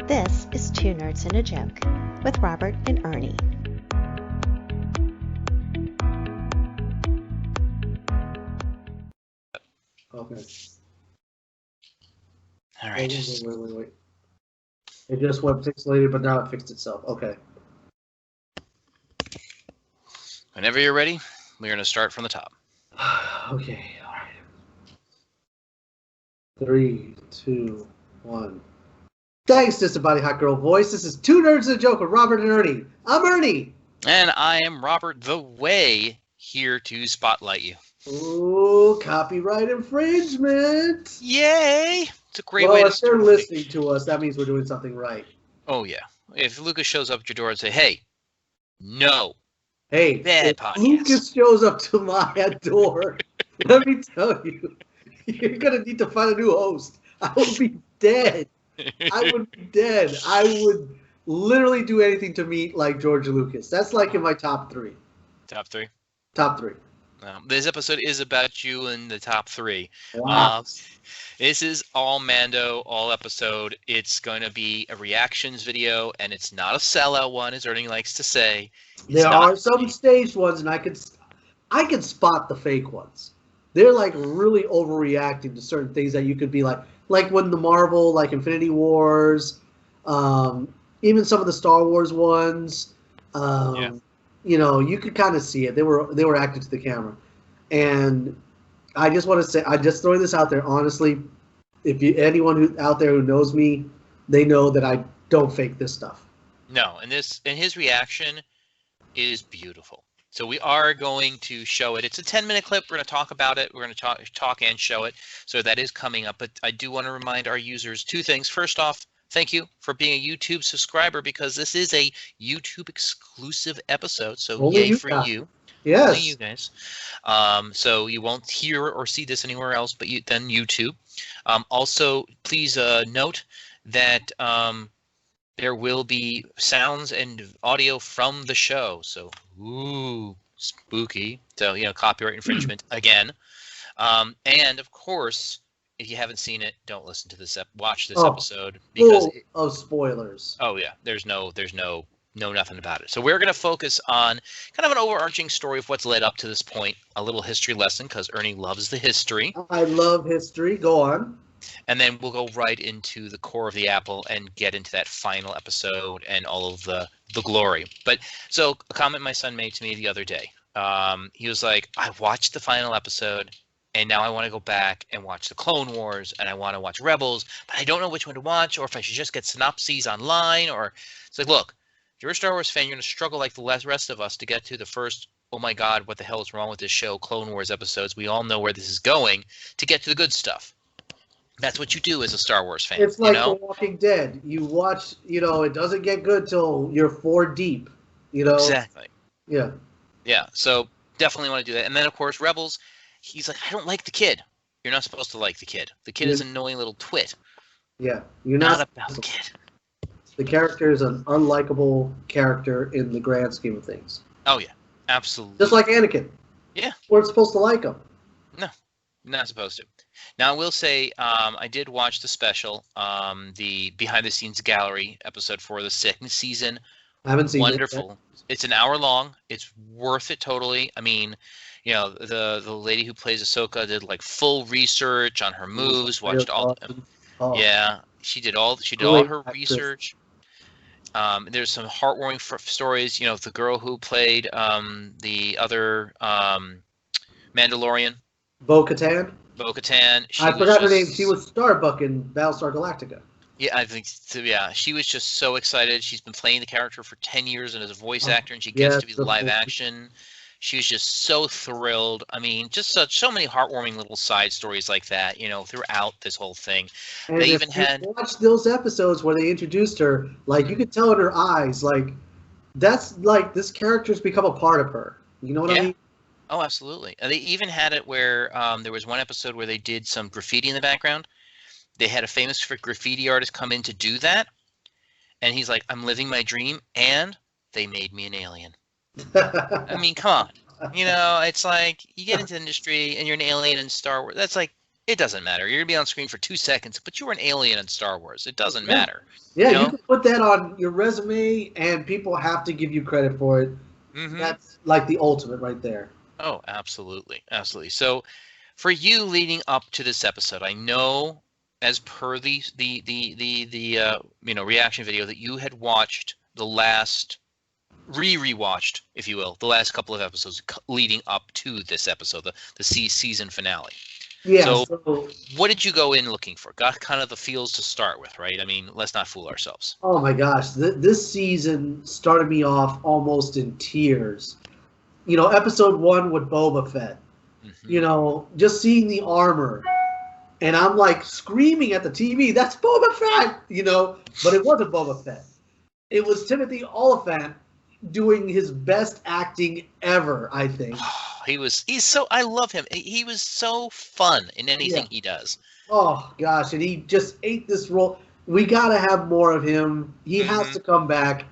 This is Two Nerds and a Joke with Robert and Ernie. Okay. All right. Wait. It just went pixelated, but now it fixed itself. Okay. Whenever you're ready, we're going to start from the top. Okay. All right. 3, 2, 1. Thanks, Disembodied Hot Girl Voice. This is Two Nerds and a Joke with Robert and Ernie. I'm Ernie. And I am Robert the Way, here to spotlight you. Ooh, copyright infringement. Yay! It's a great way to start. If they're start. listening to us, that means we're doing something right. Oh, yeah. If Lucas shows up at your door and say, hey, no. Hey, bad if podcast. Lucas shows up to my door, let me tell you, you're going to need to find a new host. I will be dead. I would be dead. I would literally do anything to meet like George Lucas. That's like in my top 3. Top 3? Top 3. This episode is about you in the top 3. Wow. This is all Mando, all episode. It's going to be a reactions video, and it's not a sellout one, as Ernie likes to say. There are some staged ones, and I can spot the fake ones. They're like really overreacting to certain things that you could be like when the Marvel, like Infinity Wars, even some of the Star Wars ones. You know, you could kind of see it. They were acting to the camera, and I just want to say, I'm just throwing this out there. Honestly, if anyone out there who knows me, they know that I don't fake this stuff. No, and his reaction is beautiful. So we are going to show it. It's a 10-minute clip. We're going to talk about it. We're going to talk and show it. So that is coming up. But I do want to remind our users 2 things. First off, thank you for being a YouTube subscriber, because this is a YouTube exclusive episode. So Only yay for you. Yes. Only you guys. So you won't hear or see this anywhere else but then YouTube. Also, please note that there will be sounds and audio from the show. So, ooh, spooky. So, copyright infringement again. And of course, if you haven't seen it, don't listen to this. Watch this episode, because full of spoilers. Oh yeah, there's no nothing about it. So we're going to focus on kind of an overarching story of what's led up to this point, a little history lesson, because Ernie loves the history. I love history. Go on. And then we'll go right into the core of the apple and get into that final episode and all of the glory. But so a comment my son made to me the other day. He was like, I watched the final episode, and now I want to go back and watch the Clone Wars, and I want to watch Rebels, but I don't know which one to watch, or if I should just get synopses online. Or it's like, look, if you're a Star Wars fan, you're going to struggle like the rest of us to get to the first, oh my God, what the hell is wrong with this show, Clone Wars episodes. We all know where this is going, to get to the good stuff. That's what you do as a Star Wars fan. It's like The Walking Dead. You watch, it doesn't get good till you're 4 deep, Exactly. Yeah. Yeah, so definitely want to do that. And then, of course, Rebels, he's like, I don't like the kid. You're not supposed to like the kid. The kid is an annoying little twit. Yeah. You're not about the kid. The character is an unlikable character in the grand scheme of things. Oh, yeah. Absolutely. Just like Anakin. Yeah. We're supposed to like him. No, not supposed to. Now, I will say, I did watch the special, the behind-the-scenes gallery episode for the 2nd season. I haven't seen it. Wonderful. It's an hour long. It's worth it totally. I mean, the lady who plays Ahsoka did like full research on her moves. Watched all. Yeah, she did all her research. There's some heartwarming stories. The girl who played the other Mandalorian. Bo-Katan. Bo-Katan. I forgot her name. She was Starbuck in Battlestar Galactica. Yeah, I think so. Yeah, she was just so excited. She's been playing the character for 10 years and as a voice actor, and she gets to be live action. She was just so thrilled. I mean, just so many heartwarming little side stories like that, throughout this whole thing. And they even had watched those episodes where they introduced her, like you could tell in her eyes, like that's like this character's become a part of her. You know what I mean? Oh, absolutely. And they even had it where there was one episode where they did some graffiti in the background. They had a famous graffiti artist come in to do that, and he's like, I'm living my dream, and they made me an alien. I mean, come on. It's like, you get into the industry, and you're an alien in Star Wars. That's like, It doesn't matter. You're gonna be on screen for 2 seconds, but you were an alien in Star Wars. It doesn't matter. Yeah, You know? you can put that on your resume, and people have to give you credit for it. Mm-hmm. That's like the ultimate right there. Oh, absolutely, absolutely. So, for you leading up to this episode, I know, as per the reaction video, that you had watched the last rewatched, if you will, the last couple of episodes leading up to this episode, the season finale. Yeah. So, what did you go in looking for? Got kind of the feels to start with, right? I mean, let's not fool ourselves. Oh my gosh, this season started me off almost in tears. Episode 1 with Boba Fett. Mm-hmm. Just seeing the armor, and I'm like screaming at the TV, "That's Boba Fett!" But it wasn't Boba Fett. It was Timothy Olyphant doing his best acting ever, I think. I love him. He was so fun in anything he does. Oh gosh, and he just ate this role. We gotta have more of him. He has to come back.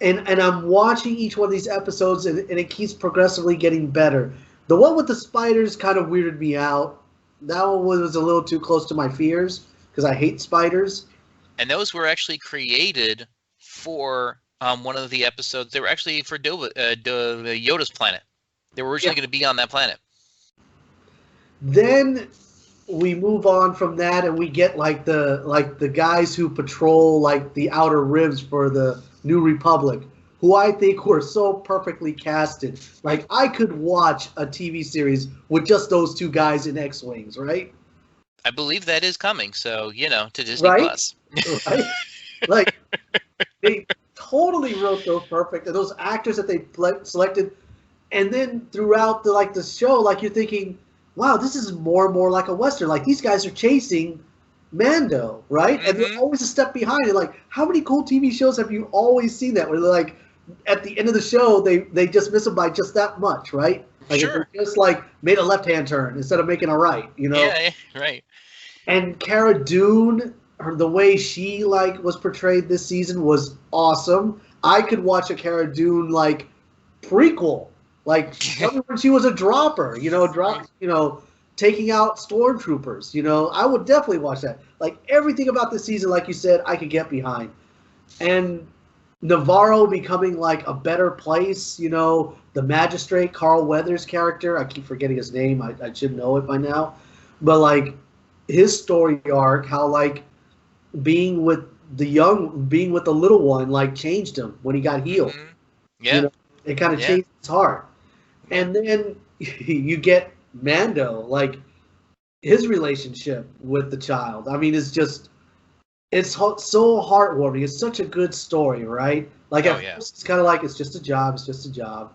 And I'm watching each one of these episodes, and it keeps progressively getting better. The one with the spiders kind of weirded me out. That one was a little too close to my fears, because I hate spiders. And those were actually created for one of the episodes. They were actually for Yoda's planet. They were originally going to be on that planet. Then we move on from that, and we get like the guys who patrol like the outer rims for the New Republic, who I think were so perfectly casted. Like, I could watch a TV series with just those two guys in X-Wings, right? I believe that is coming, so, to Disney Plus. Right? Like, they totally wrote those perfect, and those actors that they selected, and then throughout the show, like, you're thinking, wow, this is more and more like a Western. Like, these guys are chasing Mando, right? And they're always a step behind. And like, how many cool TV shows have you always seen that where they're like, at the end of the show, they just miss them by just that much, right? Like, sure. It's just like made a left-hand turn instead of making a right, Yeah, right. And Cara Dune, the way she was portrayed this season was awesome. I could watch a Cara Dune prequel, when she was a dropper, taking out stormtroopers. I would definitely watch that. Like, everything about this season, like you said, I could get behind. And Navarro becoming a better place, the magistrate, Carl Weathers' character, I keep forgetting his name, I should know it by now. But his story arc, how being with the little one changed him when he got healed. Yeah. It kind of changed his heart. And then you get Mando, his relationship with the child. I mean, it's so heartwarming. It's such a good story, right? First it's kind of it's just a job. It's just a job.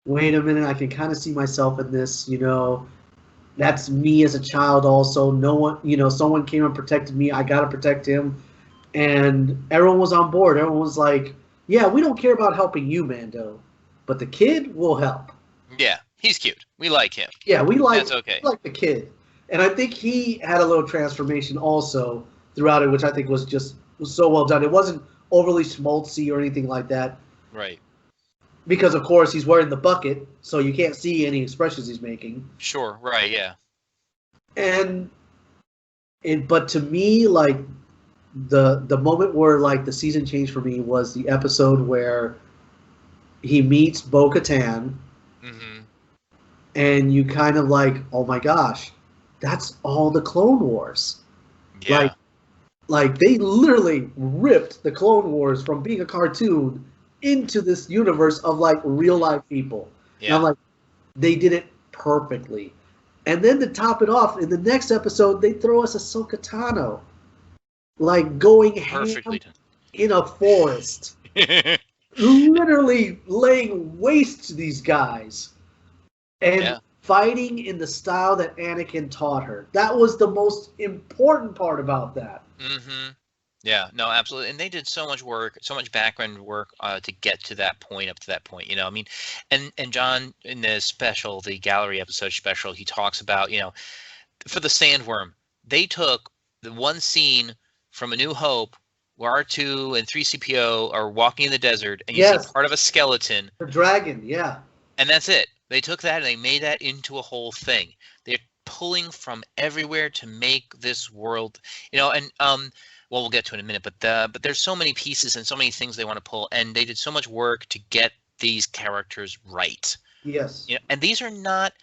Wait a minute, I can kind of see myself in this. That's me as a child. Also, no one, someone came and protected me. I gotta protect him, and everyone was on board. Everyone was like, "Yeah, we don't care about helping you, Mando, but the kid will help." Yeah, he's cute. We like him. Yeah, we like the kid. And I think he had a little transformation also throughout it, which I think was so well done. It wasn't overly schmaltzy or anything like that. Right. Because, of course, he's wearing the bucket, so you can't see any expressions he's making. Sure, right, yeah. But to me, the moment where, the season changed for me was the episode where he meets Bo-Katan, and you kind of oh my gosh, that's all the Clone Wars. Yeah. They literally ripped the Clone Wars from being a cartoon into this universe of real life people. Yeah. And I'm they did it perfectly. And then to top it off, in the next episode, they throw us Ahsoka Tano, going ham in a forest, literally laying waste to these guys. And fighting in the style that Anakin taught her. That was the most important part about that. Mm-hmm. Yeah, no, absolutely. And they did so much work, so much background work to get to that point, up to that point. I mean, and John, in the special, the gallery episode special, he talks about, for the sandworm, they took the one scene from A New Hope where R2 and 3CPO are walking in the desert, and you see part of a skeleton. The dragon, yeah. And that's it. They took that and they made that into a whole thing. They pulling from everywhere to make this world, and well, we'll get to it in a minute, but there's so many pieces and so many things they want to pull, and they did so much work to get these characters right. Yes. And these are not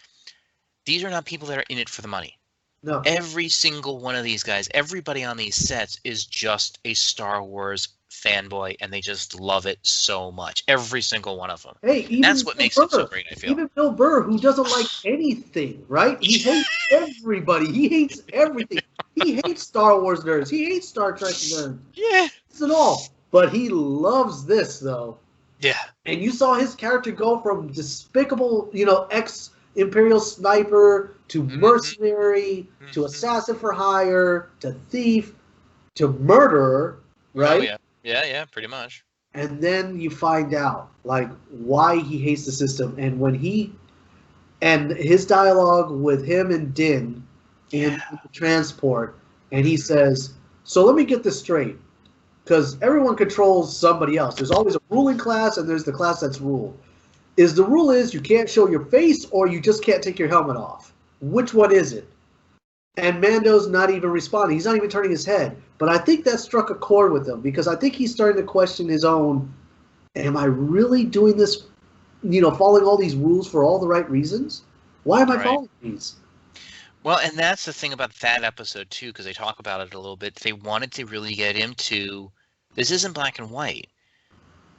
people that are in it for the money. No. Every single one of these guys, everybody on these sets is just a Star Wars fanboy, and they just love it so much. Every single one of them. Hey, even that's what makes it so great, I feel. Even Bill Burr, who doesn't like anything, right? He hates everybody. He hates everything. He hates Star Wars nerds. He hates Star Trek nerds. Yeah. It's an all. But he loves this, though. Yeah. And you saw his character go from despicable, ex-Imperial sniper to mercenary to assassin for hire to thief to murderer, right? Oh, yeah. Yeah, pretty much. And then you find out, like, why he hates the system. And when and his dialogue with him and Din in the transport, and he says, so let me get this straight. Because everyone controls somebody else. There's always a ruling class, and there's the class that's ruled. The rule is you can't show your face, or you just can't take your helmet off. Which one is it? And Mando's not even responding. He's not even turning his head. But I think that struck a chord with him, because I think he's starting to question his own, am I really doing this, following all these rules for all the right reasons? Why am I following these? Well, and that's the thing about that episode, too, because they talk about it a little bit. They wanted to really get into, this isn't black and white.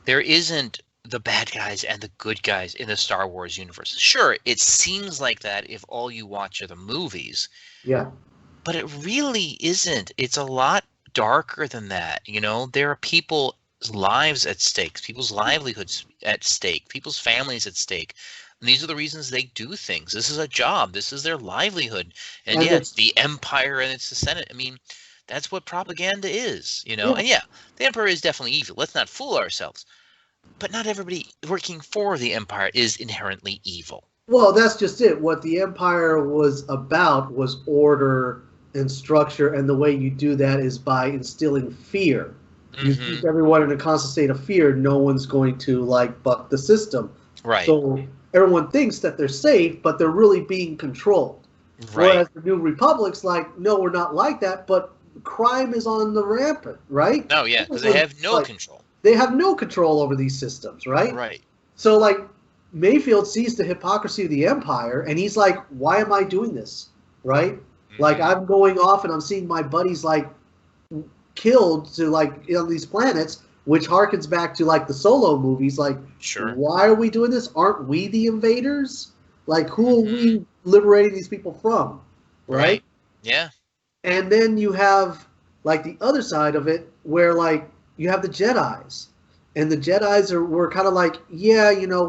There isn't the bad guys and the good guys in the Star Wars universe. Sure, it seems like that if all you watch are the movies. Yeah. But it really isn't. It's a lot darker than that. There are people's lives at stake, people's livelihoods at stake, people's families at stake. And these are the reasons they do things. This is a job. This is their livelihood. And it's the Empire and it's the Senate. I mean, that's what propaganda is, Yeah. And the Emperor is definitely evil. Let's not fool ourselves. But not everybody working for the Empire is inherently evil. Well, that's just it. What the Empire was about was order and structure, and the way you do that is by instilling fear. You keep everyone in a constant state of fear. No one's going to buck the system. Right. So everyone thinks that they're safe, but they're really being controlled. Right. Whereas the New Republic's no, we're not like that, but crime is on the rampant, right? Oh, yeah, because they have no control. They have no control over these systems, right? Right. So, Mayfield sees the hypocrisy of the Empire, and he's like, why am I doing this, right? I'm going off and I'm seeing my buddies, killed to, on these planets, which harkens back to, the Solo movies. Sure. Why are we doing this? Aren't we the invaders? Who are we liberating these people from, right? Yeah. And then you have, the other side of it, where, you have the Jedis. And the Jedis were kind of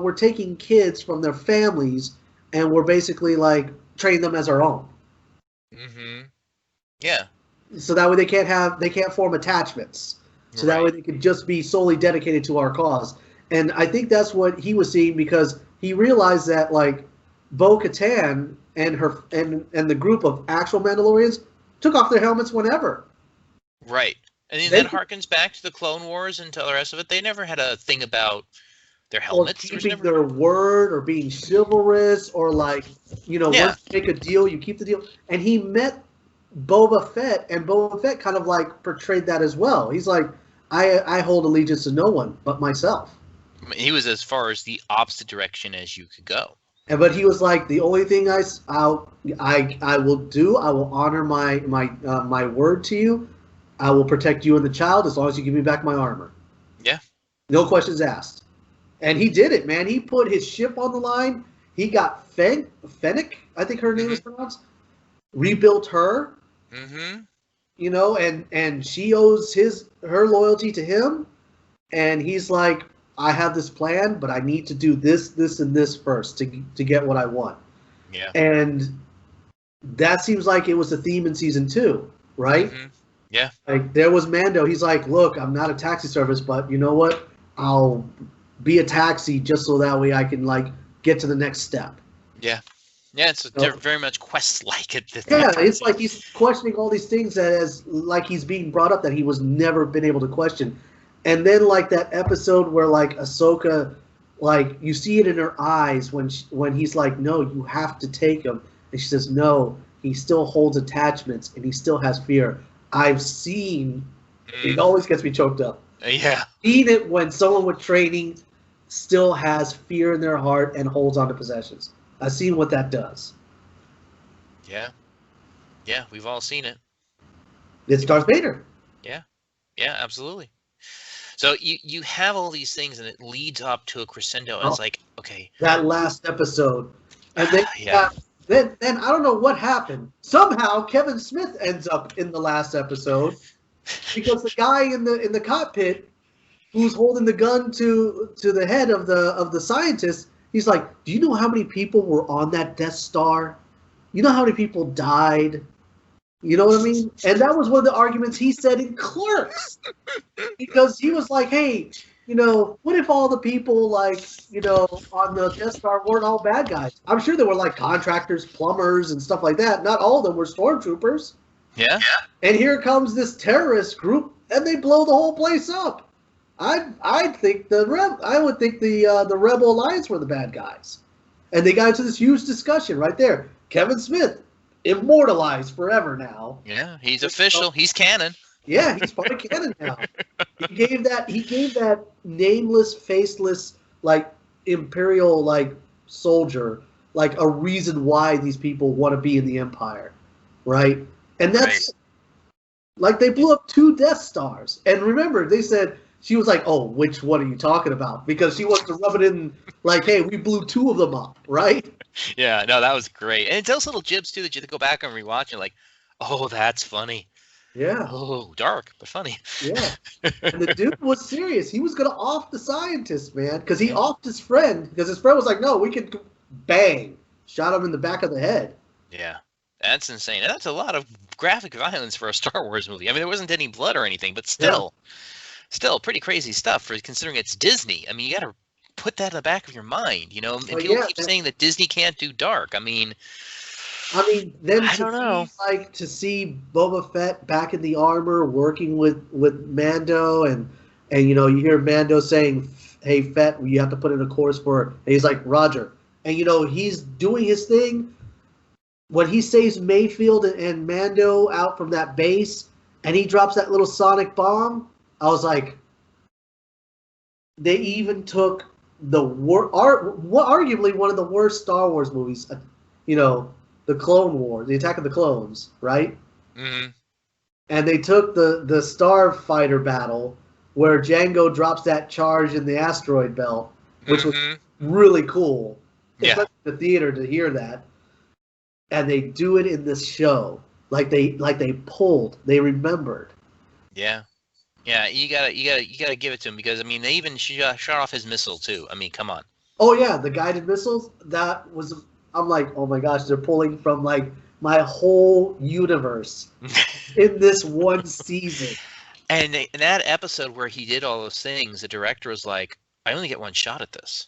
we're taking kids from their families, and we're basically, training them as our own. Yeah. So that way they can't form attachments. So that way they could just be solely dedicated to our cause. And I think that's what he was seeing, because he realized that Bo-Katan and her and the group of actual Mandalorians took off their helmets whenever. Right. And that harkens back to the Clone Wars and to the rest of it. They never had a thing about their helmets. Or keeping their word, or being chivalrous, or once you make a deal, you keep the deal. And he met Boba Fett, and Boba Fett kind of portrayed that as well. He's I hold allegiance to no one but myself. I mean, he was as far as the opposite direction as you could go. But he was the only thing I will do, I will honor my word to you. I will protect you and the child as long as you give me back my armor. Yeah. No questions asked. And he did it, man. He put his ship on the line. He got Fennec, I think her name is pronounced, rebuilt her. And she owes her loyalty to him. And he's I have this plan, but I need to do this, and this first to get what I want. Yeah. And that seems like it was the theme in season 2, right? Yeah. There was Mando. He's look, I'm not a taxi service, but you know what? I'll be a taxi just so that way I can get to the next step. Yeah. Yeah, it's very much quest-like. It's he's questioning all these things that as he's being brought up that he was never been able to question. And then that episode where Ahsoka, you see it in her eyes when he's no, you have to take him. And she says, no, he still holds attachments and he still has fear. I've seen, it always gets me choked up. Yeah. Seen it when someone with training still has fear in their heart and holds on to possessions. I've seen what that does. Yeah. Yeah, we've all seen it. It's Darth Vader. Yeah. Yeah, absolutely. So you have all these things, and it leads up to a crescendo, and it's like, okay. That last episode. And then, yeah. then I don't know what happened. Somehow Kevin Smith ends up in the last episode because the guy in the cockpit who's holding the gun to the head of the scientist, he's like, do you know how many people were on that Death Star? You know how many people died? You know what I mean? And that was one of the arguments he said in Clerks. Because he was like, hey, what if all the people, like, on the Death Star weren't all bad guys? I'm sure there were, like, contractors, plumbers, and stuff like that. Not all of them were stormtroopers. Yeah. And here comes this terrorist group, and they blow the whole place up. I would think the Rebel Alliance were the bad guys. And they got into this huge discussion right there. Kevin Smith, immortalized forever now. Yeah, he's official. He's canon. Yeah, he's part of canon now. He gave that nameless, faceless, like, imperial, like, soldier, like, a reason why these people want to be in the Empire, right? And that's like, they blew up 2 Death Stars. And remember, they said, she was like, oh, which one are you talking about? Because she wants to rub it in like, hey, we blew 2 of them up, right? Yeah, no, that was great. And it tells little jibs, too, that you have to go back and rewatch and like, oh, that's funny. Yeah. Oh, dark, but funny. Yeah. And the dude was serious. He was going to off the scientist, man, because he offed his friend, because his friend was like, no, we can bang. Shot him in the back of the head. Yeah. That's insane. And that's a lot of graphic violence for a Star Wars movie. I mean, there wasn't any blood or anything, but still pretty crazy stuff for considering it's Disney. I mean, you got to put that in the back of your mind, and people keep saying that Disney can't do dark. I mean, then I don't know. To see Boba Fett back in the armor working with Mando, and you hear Mando saying, "Hey Fett, you have to put in a course for it." And he's like, "Roger." And he's doing his thing. When he saves Mayfield and Mando out from that base, and he drops that little sonic bomb, I was like, they even took arguably one of the worst Star Wars movies, the Clone Wars, the Attack of the Clones, right? Mm-hmm. And they took the Starfighter battle where Jango drops that charge in the asteroid belt, which was really cool. Especially in the theater to hear that. And they do it in this show. Like they they remembered. Yeah. Yeah, you gotta give it to him, because I mean they even shot off his missile too. I mean, come on. Oh yeah, the guided missiles. I'm like, oh my gosh, they're pulling from like my whole universe in this one season. And in that episode where he did all those things, the director was like, I only get one shot at this.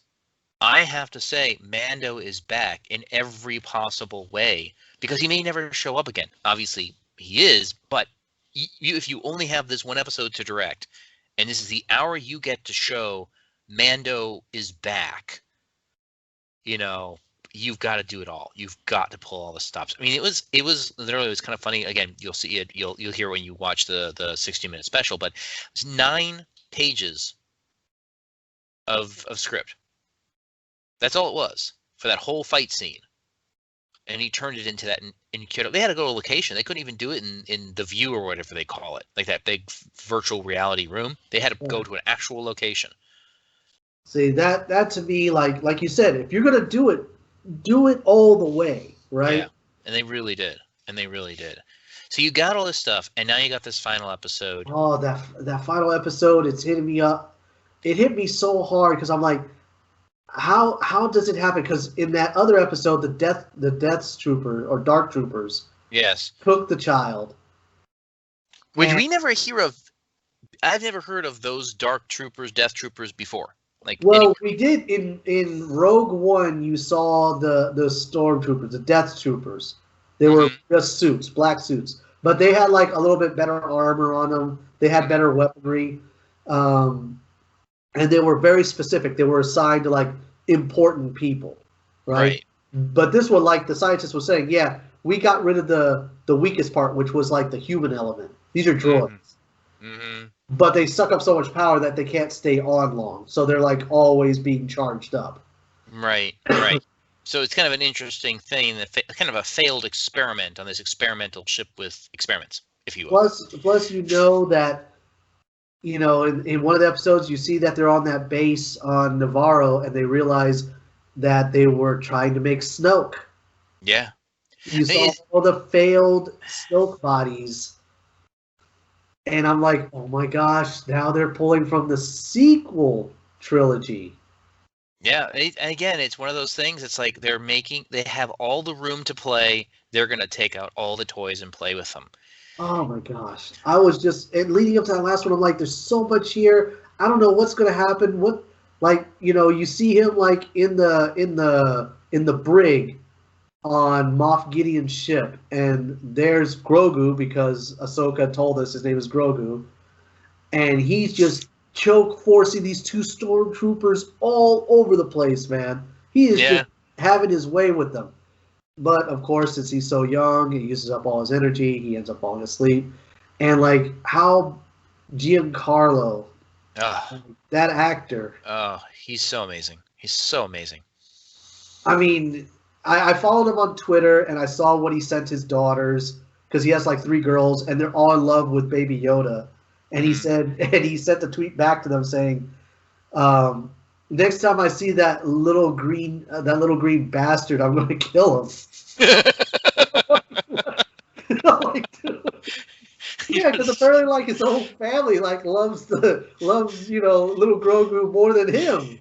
I have to say, Mando is back in every possible way, because he may never show up again. Obviously, he is, but if you only have this one episode to direct, and this is the hour you get to show Mando is back, you've got to do it all. You've got to pull all the stops. I mean, it was literally, it was kind of funny. Again, you'll see it. You'll hear when you watch the 60-minute special, but it's 9 pages of script. That's all it was for that whole fight scene. And he turned it into that. They had to go to a location. They couldn't even do it in the View or whatever they call it, like that big virtual reality room. They had to go to an actual location. See, that to me, like you said, if you're gonna do it all the way, right? Yeah, and they really did. So you got all this stuff, and now you got this final edepisode. Oh, that final episode, it's hitting me up. It hit me so hard because I'm like, how does it happen? Because in that other episode, the Death Trooper or Dark Troopers, took the child, which we never hear of. I've never heard of those Dark Troopers, Death Troopers before. We did in Rogue One. You saw the Stormtroopers, the Death Troopers. They were just suits, black suits, but they had like a little bit better armor on them. They had better weaponry. And they were very specific. They were assigned to like important people, right? But this one, like the scientist was saying, we got rid of the weakest part, which was like the human element. These are droids. Mm-hmm. But they suck up so much power that they can't stay on long. So they're like always being charged up. Right. So it's kind of an interesting thing, kind of a failed experiment on this experimental ship with experiments, if you will. Plus, you know that, in one of the episodes, you see that they're on that base on Navarro, and they realize that they were trying to make Snoke. Yeah. You saw all the failed Snoke bodies. And I'm like, oh my gosh, now they're pulling from the sequel trilogy. Yeah, and again, it's one of those things. It's like they have all the room to play. They're going to take out all the toys and play with them. Oh my gosh. I was just, and leading up to that last one, I'm like, there's so much here. I don't know what's going to happen. You see him like in the brig on Moff Gideon's ship, and there's Grogu, because Ahsoka told us his name is Grogu, and he's just choke forcing these two stormtroopers all over the place, man. He is just having his way with them. But of course, since he's so young, he uses up all his energy. He ends up falling asleep, and like how Giancarlo, that actor, he's so amazing. He's so amazing. I mean, I followed him on Twitter, and I saw what he sent his daughters, because he has like 3 girls, and they're all in love with Baby Yoda. And he sent the tweet back to them saying, "Next time I see that little green bastard, I'm going to kill him." Yeah, because apparently, like, his whole family like loves little Grogu more than him.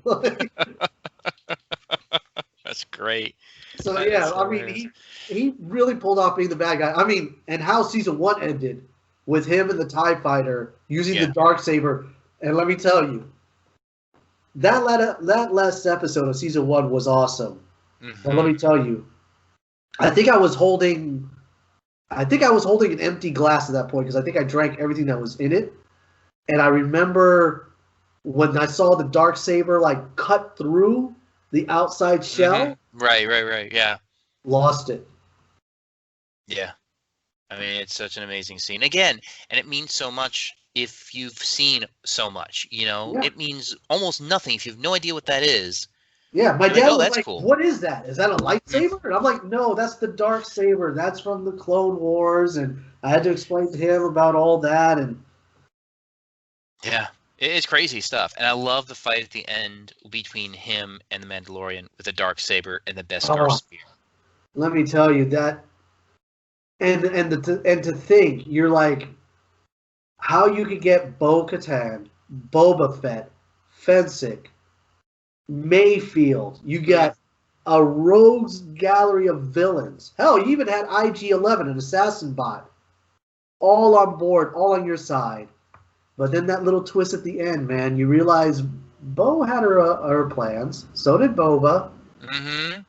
That's great. So I mean, he really pulled off being the bad guy. I mean, and how season 1 ended with him and the TIE Fighter using the Darksaber. And let me tell you, that last episode of season 1 was awesome. Mm-hmm. And let me tell you, I think I was holding an empty glass at that point, because I think I drank everything that was in it. And I remember when I saw the Darksaber like cut through the outside shell. Mm-hmm. Right. Yeah. Lost it. Yeah. I mean, it's such an amazing scene. Again, and it means so much if you've seen so much, It means almost nothing if you have no idea what that is. Yeah, my dad was like, cool. "What is that? Is that a lightsaber?" And I'm like, "No, that's the Darksaber. That's from the Clone Wars." And I had to explain to him about all that. And yeah, it's crazy stuff. And I love the fight at the end between him and the Mandalorian with the Darksaber and the Beskar spear. Let me tell you that, and to think, you're like, how you could get Bo-Katan, Boba Fett, Fennec, Mayfield. You got a rogues gallery of villains. Hell, you even had IG-11, an assassin bot, all on board, all on your side. But then that little twist at the end, man, you realize Bo had her plans. So did Boba. Mm-hmm.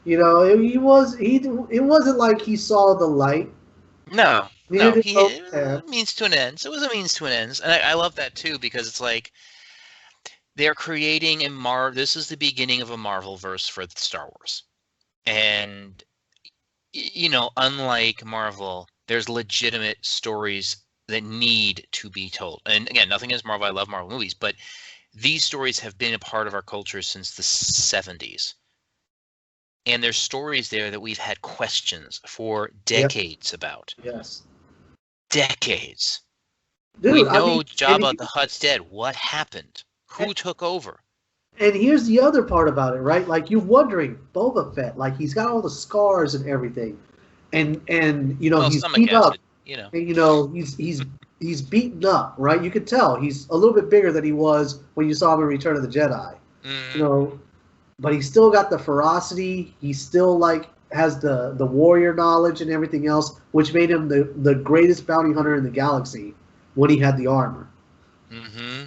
It wasn't like he saw the light. No, it means to an end. So it was a means to an end, and I love that too, because it's like they're creating this is the beginning of a Marvel-verse for Star Wars, and unlike Marvel, there's legitimate stories that need to be told. And again, nothing against Marvel. I love Marvel movies, but these stories have been a part of our culture since the 70s. And there's stories there that we've had questions for decades about. Yes. Decades. Dude, we know Jabba the Hutt's dead. What happened? Who took over? And here's the other part about it, right? Like, you're wondering, Boba Fett, like, he's got all the scars and everything. And he's beat up. And, he's beaten up, right? You could tell he's a little bit bigger than he was when you saw him in Return of the Jedi. But he's still got the ferocity. He still has the warrior knowledge and everything else, which made him the greatest bounty hunter in the galaxy when he had the armor. Mm-hmm.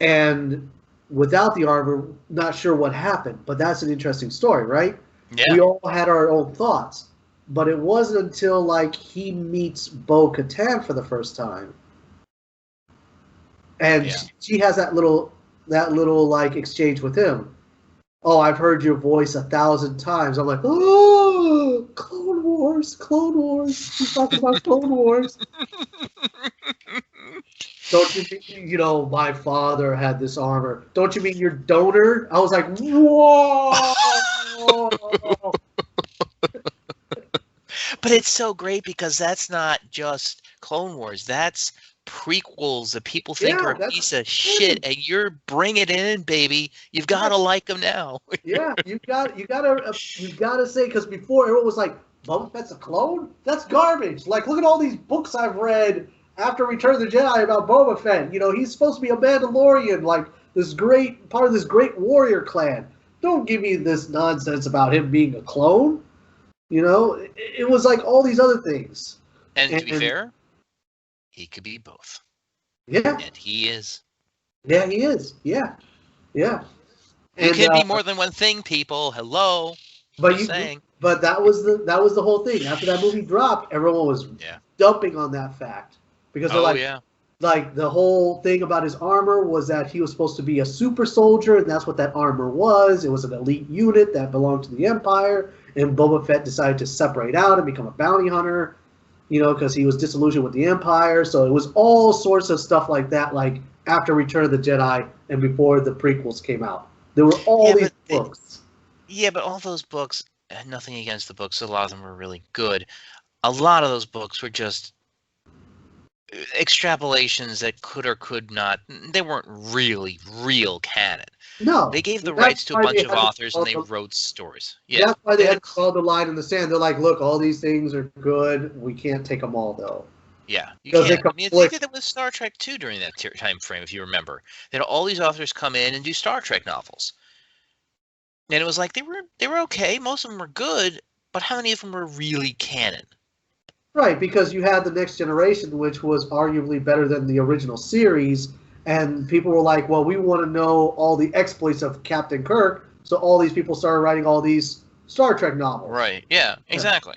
And without the armor, not sure what happened. But that's an interesting story, right? Yeah. We all had our own thoughts. But it wasn't until he meets Bo-Katan for the first time, and she has that little exchange with him. Oh, I've heard your voice 1,000 times. I'm like, oh. Clone Wars, Clone Wars. He's talking about Clone Wars. Don't you mean, my father had this armor? Don't you mean your donor? I was like, whoa! But it's so great because that's not just Clone Wars. That's prequels that people think are a piece of shit, and you're bringing it in, baby. You've got to like them now. Yeah, you gotta say, because before everyone was like, Boba Fett's a clone? That's garbage. Like, look at all these books I've read after Return of the Jedi about Boba Fett. He's supposed to be a Mandalorian, like this great part of this great warrior clan. Don't give me this nonsense about him being a clone. It was like all these other things. And to be fair, he could be both. Yeah. And he is. Yeah, he is. Yeah. Yeah. You can be more than one thing, people. Hello. But that was the whole thing. After that movie dropped, everyone was dumping on that fact. Because they're like the whole thing about his armor was that he was supposed to be a super soldier, and that's what that armor was. It was an elite unit that belonged to the Empire, and Boba Fett decided to separate out and become a bounty hunter, because he was disillusioned with the Empire. So it was all sorts of stuff like that, like after Return of the Jedi and before the prequels came out. There were all these books. But all those books, nothing against the books, a lot of them were really good. A lot of those books were just extrapolations that could or could not, they weren't really real canon. No. They gave the rights to a bunch of authors and they wrote stories. Yeah. That's why they had to draw the line in the sand. They're like, look, all these things are good. We can't take them all, though. Yeah, you can't. They did that with Star Trek, too, during that time frame, if you remember. They had all these authors come in and do Star Trek novels. And it was like, they were okay. Most of them were good, but how many of them were really canon? Right, because you had The Next Generation, which was arguably better than the original series, and people were like, well, we want to know all the exploits of Captain Kirk, so all these people started writing all these Star Trek novels. Right, yeah, exactly.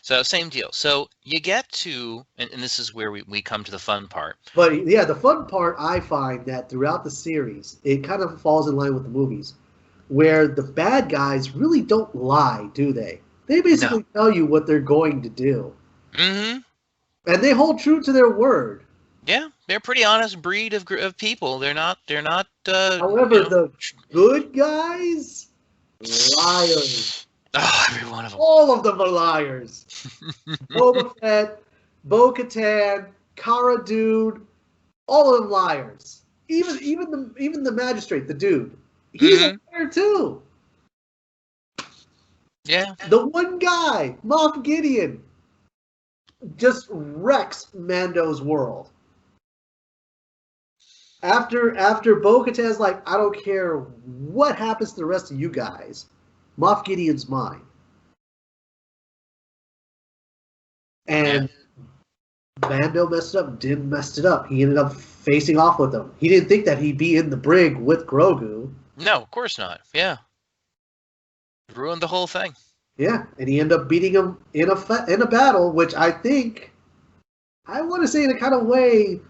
So, same deal. So, you get to, and this is where we come to the fun part. But, yeah, the fun part, I find that throughout the series, it kind of falls in line with the movies, where the bad guys really don't lie, do they? They basically tell you what they're going to do. Mm-hmm. And they hold true to their word. Yeah, they're a pretty honest breed of people. They're not. However, the good guys, liars. Oh, every one of them. All of them are liars. Boba Fett, Bo-Katan, Cara Dune, all of them liars. Even the magistrate, the dude, he's a liar too. Yeah. The one guy, Moff Gideon, just wrecks Mando's world. After Bo-Katan's like, I don't care what happens to the rest of you guys, Moff Gideon's mine. And Mando messed up, Din messed it up. He ended up facing off with him. He didn't think that he'd be in the brig with Grogu. No, of course not. Yeah. Ruined the whole thing. Yeah, and he ended up beating him in a battle, which I want to say in a kind of way,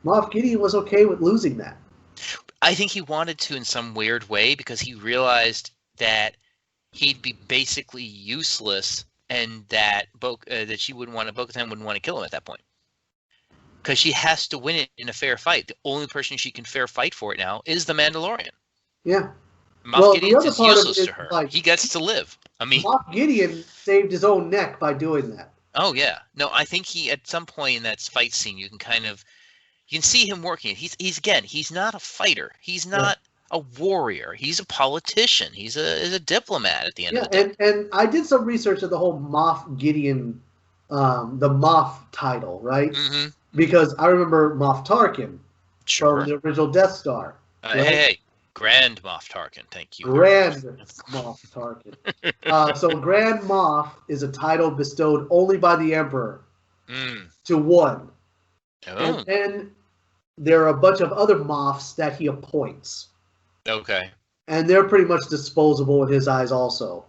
Moff Gideon was okay with losing that. I think he wanted to in some weird way because he realized that he'd be basically useless and that that Bo-Katan wouldn't want to kill him at that point. Because she has to win it in a fair fight. The only person she can fair fight for it now is the Mandalorian. Yeah. Moff Gideon's is useless to her. Like, he gets to live. I mean, Moff Gideon saved his own neck by doing that. Oh yeah, no, I think he at some point in that fight scene, you can see him working. He's not a fighter. He's not a warrior. He's a politician. He's a diplomat at the end of the day. And I did some research of the whole Moff Gideon, the Moff title, right? Mm-hmm. Because I remember Moff Tarkin from the original Death Star. Right? Hey. Grand Moff Tarkin, thank you. Grand Moff Tarkin. So Grand Moff is a title bestowed only by the Emperor to one. Oh. And then there are a bunch of other Moffs that he appoints. Okay. And they're pretty much disposable in his eyes also.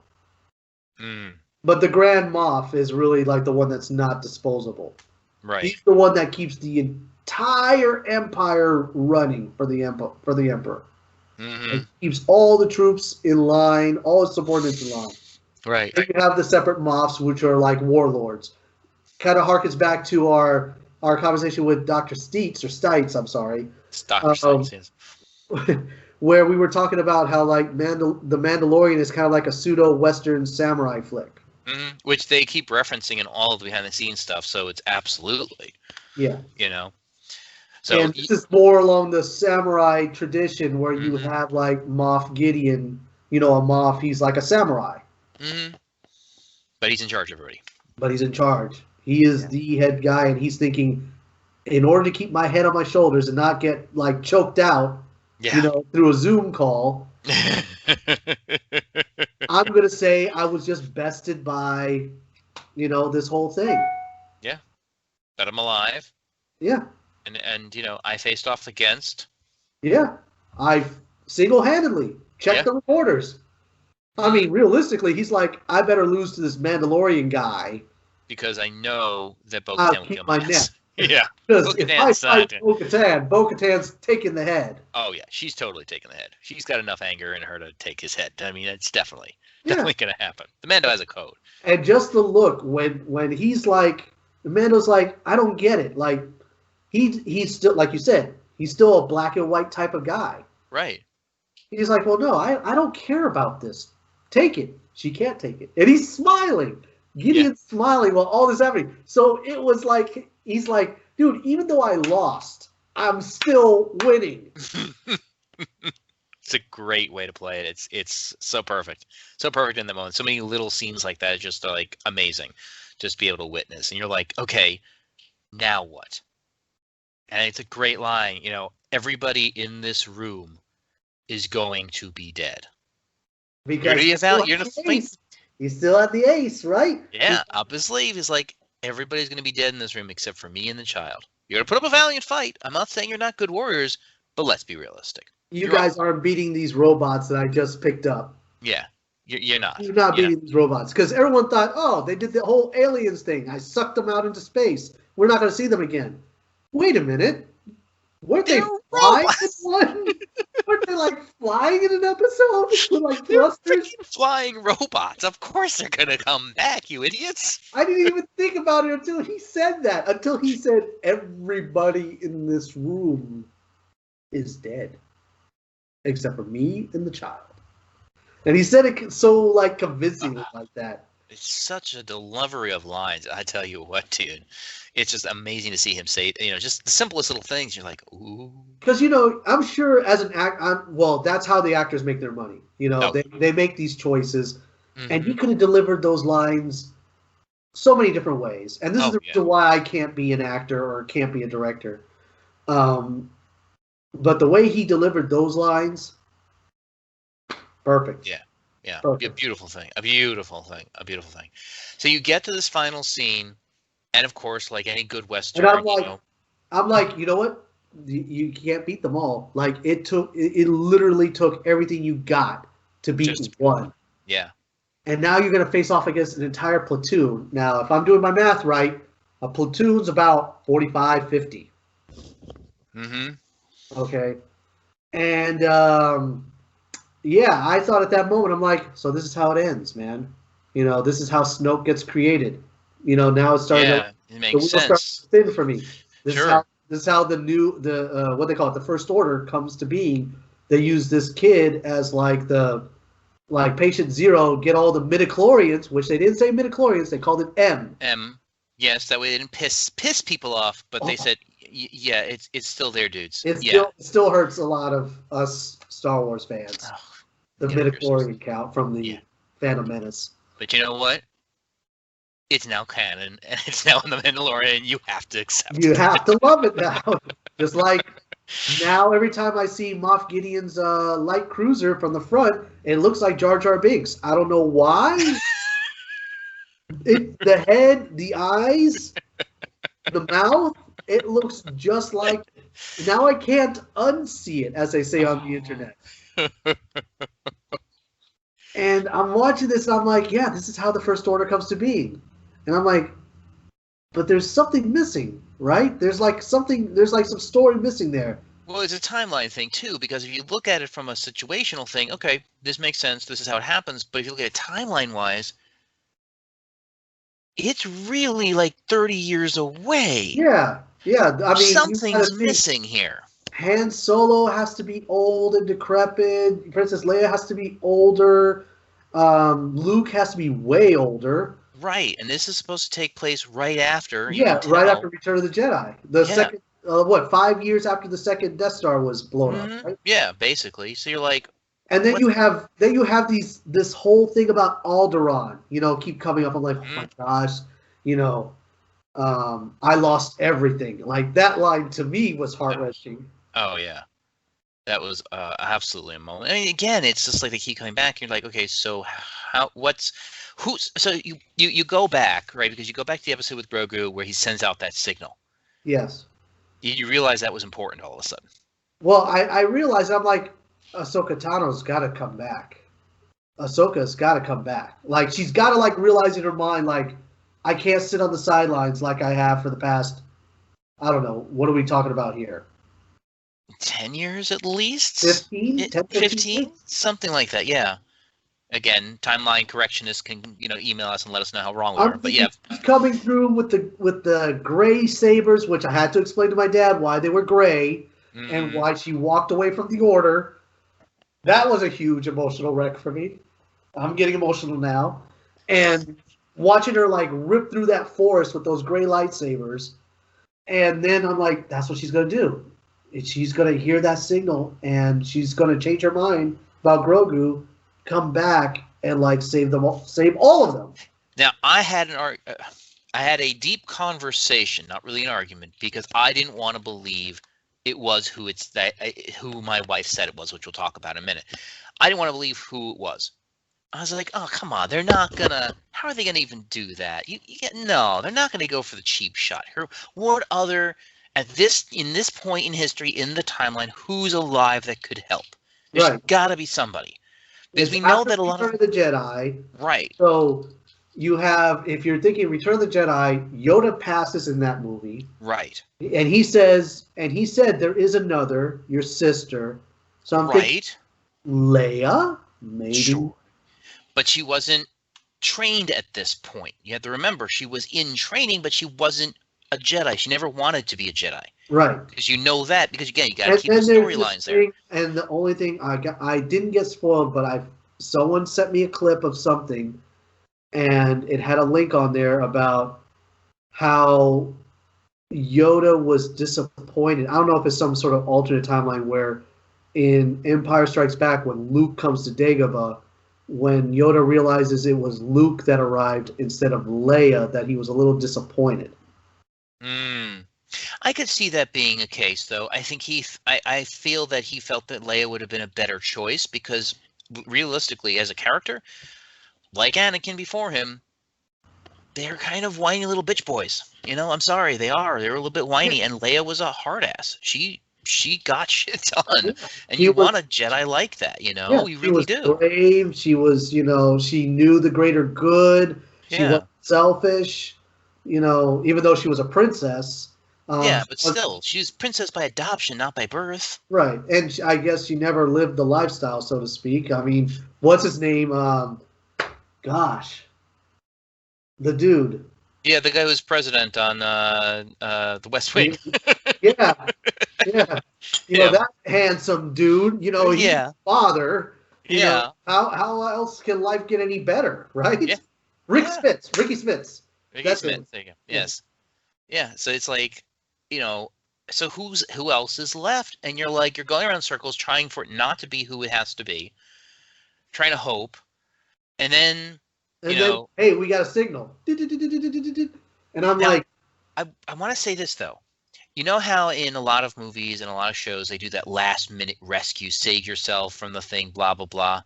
But the Grand Moff is really like the one that's not disposable. Right. He's the one that keeps the entire Empire running for the Emperor. Mm-hmm. It keeps all the troops in line, all his subordinates in line. Right. Then you have the separate Moffs, which are like warlords. Kind of harkens back to our conversation with Dr. Stites, I'm sorry. It's Dr. Science, yes. Where we were talking about how like the Mandalorian is kind of like a pseudo-Western samurai flick. Mm-hmm. Which they keep referencing in all of the behind-the-scenes stuff, so it's absolutely, Yeah. you know. So and this is more along the samurai tradition where you Mm-hmm. have like Moff Gideon, a Moff, he's like a samurai. Mm-hmm. But he's in charge of everybody. But he's in charge. He is the head guy, and he's thinking, in order to keep my head on my shoulders and not get like choked out, through a Zoom call, I'm gonna say I was just bested by, this whole thing. Yeah, that I'm alive. Yeah. And I faced off against. Yeah, I single-handedly checked the reporters. I mean, realistically, he's like, I better lose to this Mandalorian guy because I know that Bo-Katan will kill my neck. Yeah. Because if I fight Bo-Katan, Bo-Katan's taking the head. Oh, yeah. She's totally taking the head. She's got enough anger in her to take his head. I mean, it's definitely going to happen. The Mando has a code. And just the look when he's like, the Mando's like, I don't get it. Like, he's still, like you said, he's still a black and white type of guy. Right. He's like, well, no, I don't care about this. Take it. She can't take it. And he's smiling. Gideon's smiling while all this happening. So it was like, he's like, dude, even though I lost, I'm still winning. It's a great way to play it. It's so perfect. So perfect in the moment. So many little scenes like that are just like amazing. Just be able to witness. And you're like, okay, now what? And it's a great line. Everybody in this room is going to be dead. Because he's still at the ace, right? Yeah, up his sleeve. He's like, everybody's going to be dead in this room except for me and the child. You're going to put up a valiant fight. I'm not saying you're not good warriors, but let's be realistic. You guys aren't beating these robots that I just picked up. Yeah, you're not. You're not beating these robots. Because everyone thought, oh, they did the whole aliens thing. I sucked them out into space. We're not going to see them again. Wait a minute. Weren't they flying in one? Weren't they like flying in an episode with like thrusters? Flying robots. Of course they're gonna come back, you idiots. I didn't even think about it until he said that. Until he said everybody in this room is dead, except for me and the child. And he said it so like convincingly like that. It's such a delivery of lines. I tell you what, dude. It's just amazing to see him say, just the simplest little things. You're like, ooh. Because, I'm sure as an that's how the actors make their money. They make these choices. Mm-hmm. And he could have delivered those lines so many different ways. And this is the reason why I can't be an actor or can't be a director. But the way he delivered those lines, perfect. Yeah. Yeah, perfect. A beautiful thing. So you get to this final scene, and of course, like any good Western, and I'm like, you know what? You can't beat them all. Like it literally took everything you got to beat one. Yeah. And now you're gonna face off against an entire platoon. Now, if I'm doing my math right, a platoon's about 45, 50. Mm-hmm. Okay. And yeah, I thought at that moment, I'm like, so this is how it ends, man. This is how Snoke gets created. Now it's starting to, it makes sense. Starts to spin for me. This is how the what they call it, the First Order comes to being. They use this kid as like patient zero, get all the midichlorians, which they didn't say midichlorians, they called it M. M. Yes, that way they didn't piss people off, but they said, yeah, it's still there, dudes. It still hurts a lot of us Star Wars fans. Oh, the midichlorian count from the Phantom Menace. But you know what? It's now canon, and it's now in the Mandalorian. You have to accept it. You have to love it now. Just like now, every time I see Moff Gideon's light cruiser from the front, it looks like Jar Jar Binks. I don't know why. The head, the eyes, the mouth, it looks just like. Now I can't unsee it, as they say on the internet. And I'm watching this, and I'm like, yeah, this is how the First Order comes to being. And I'm like, but there's something missing, right? There's like some story missing there. Well, it's a timeline thing, too, because if you look at it from a situational thing, okay, this makes sense, this is how it happens, but if you look at it timeline-wise, it's really like 30 years away. Yeah, yeah. I mean, you gotta Something's think missing here. Han Solo has to be old and decrepit. Princess Leia has to be older. Luke has to be way older. Right, and this is supposed to take place right after, you can Yeah, right tell. after Return of the Jedi. The Yeah. second, 5 years after the second Death Star was blown up, right? Yeah, basically. So you're like, And then what? you have this whole thing about Alderaan, keep coming up. I'm like, oh my gosh, you know, I lost everything. Like that line to me was heart wrenching. Oh yeah, that was absolutely a moment. I mean, again, it's just like they keep coming back. You're like, okay, so who's? So you go back, right? Because you go back to the episode with Grogu where he sends out that signal. Yes. You realize that was important all of a sudden. Well, I realized, I'm like, Ahsoka Tano's got to come back. Ahsoka's got to come back. Like, she's got to, like, realize in her mind, like, I can't sit on the sidelines like I have for the past, I don't know, what are we talking about here? 10 years at least? 15? 15? Something like that, yeah. Again, timeline correctionists can, email us and let us know how wrong we are. But yeah. She's coming through with the gray sabers, which I had to explain to my dad why they were gray and why she walked away from the Order. That was a huge emotional wreck for me. I'm getting emotional now. And watching her, like, rip through that forest with those gray lightsabers. And then I'm like, that's what she's going to do. She's going to hear that signal, and she's going to change her mind about Grogu, come back, and, like, save all of them. Now, I had a deep conversation, not really an argument, because I didn't want to believe it was who my wife said it was, which we'll talk about in a minute. I didn't want to believe who it was. I was like, oh, come on. They're not going to – how are they going to even do that? No, they're not going to go for the cheap shot. What other – in this point in history, in the timeline, who's alive that could help? There's got to be somebody. Because we know that a lot of – Return of the Jedi. Right. So you have – if you're thinking Return of the Jedi, Yoda passes in that movie. Right. And he said there is another, your sister. So I'm thinking Leia, maybe. Sure. But she wasn't trained at this point. You have to remember, she was in training, but she wasn't a Jedi. She never wanted to be a Jedi. Right. Because you know that. Because, again, you got to keep the storylines there. And the only thing I didn't get spoiled, but someone sent me a clip of something, and it had a link on there about how Yoda was disappointed. I don't know if it's some sort of alternate timeline where in Empire Strikes Back, when Luke comes to Dagobah, when Yoda realizes it was Luke that arrived instead of Leia, that he was a little disappointed. I could see that being a case, though. I think I feel that he felt that Leia would have been a better choice because, realistically, as a character, like Anakin before him, they're kind of whiny little bitch boys. I'm sorry, they are. They're a little bit whiny, and Leia was a hard ass. She got shit done, and you want a Jedi like that, you really do. She was brave. She was, she knew the greater good. She wasn't selfish, even though she was a princess. But still, she's princess by adoption, not by birth. Right, and I guess she never lived the lifestyle, so to speak. I mean, what's his name? Gosh, the dude. Yeah, the guy who was president on the West Wing. Yeah. That handsome dude. He's father. How else can life get any better, right? Yeah. Ricky Smits. Ricky Smits. There you go. Yes. Yeah. So it's like, so who else is left? And you're going around in circles trying for it not to be who it has to be, trying to hope, and then. Hey, we got a signal. And I'm now, like... I want to say this, though. You know how in a lot of movies and a lot of shows they do that last-minute rescue, save yourself from the thing, blah, blah, blah.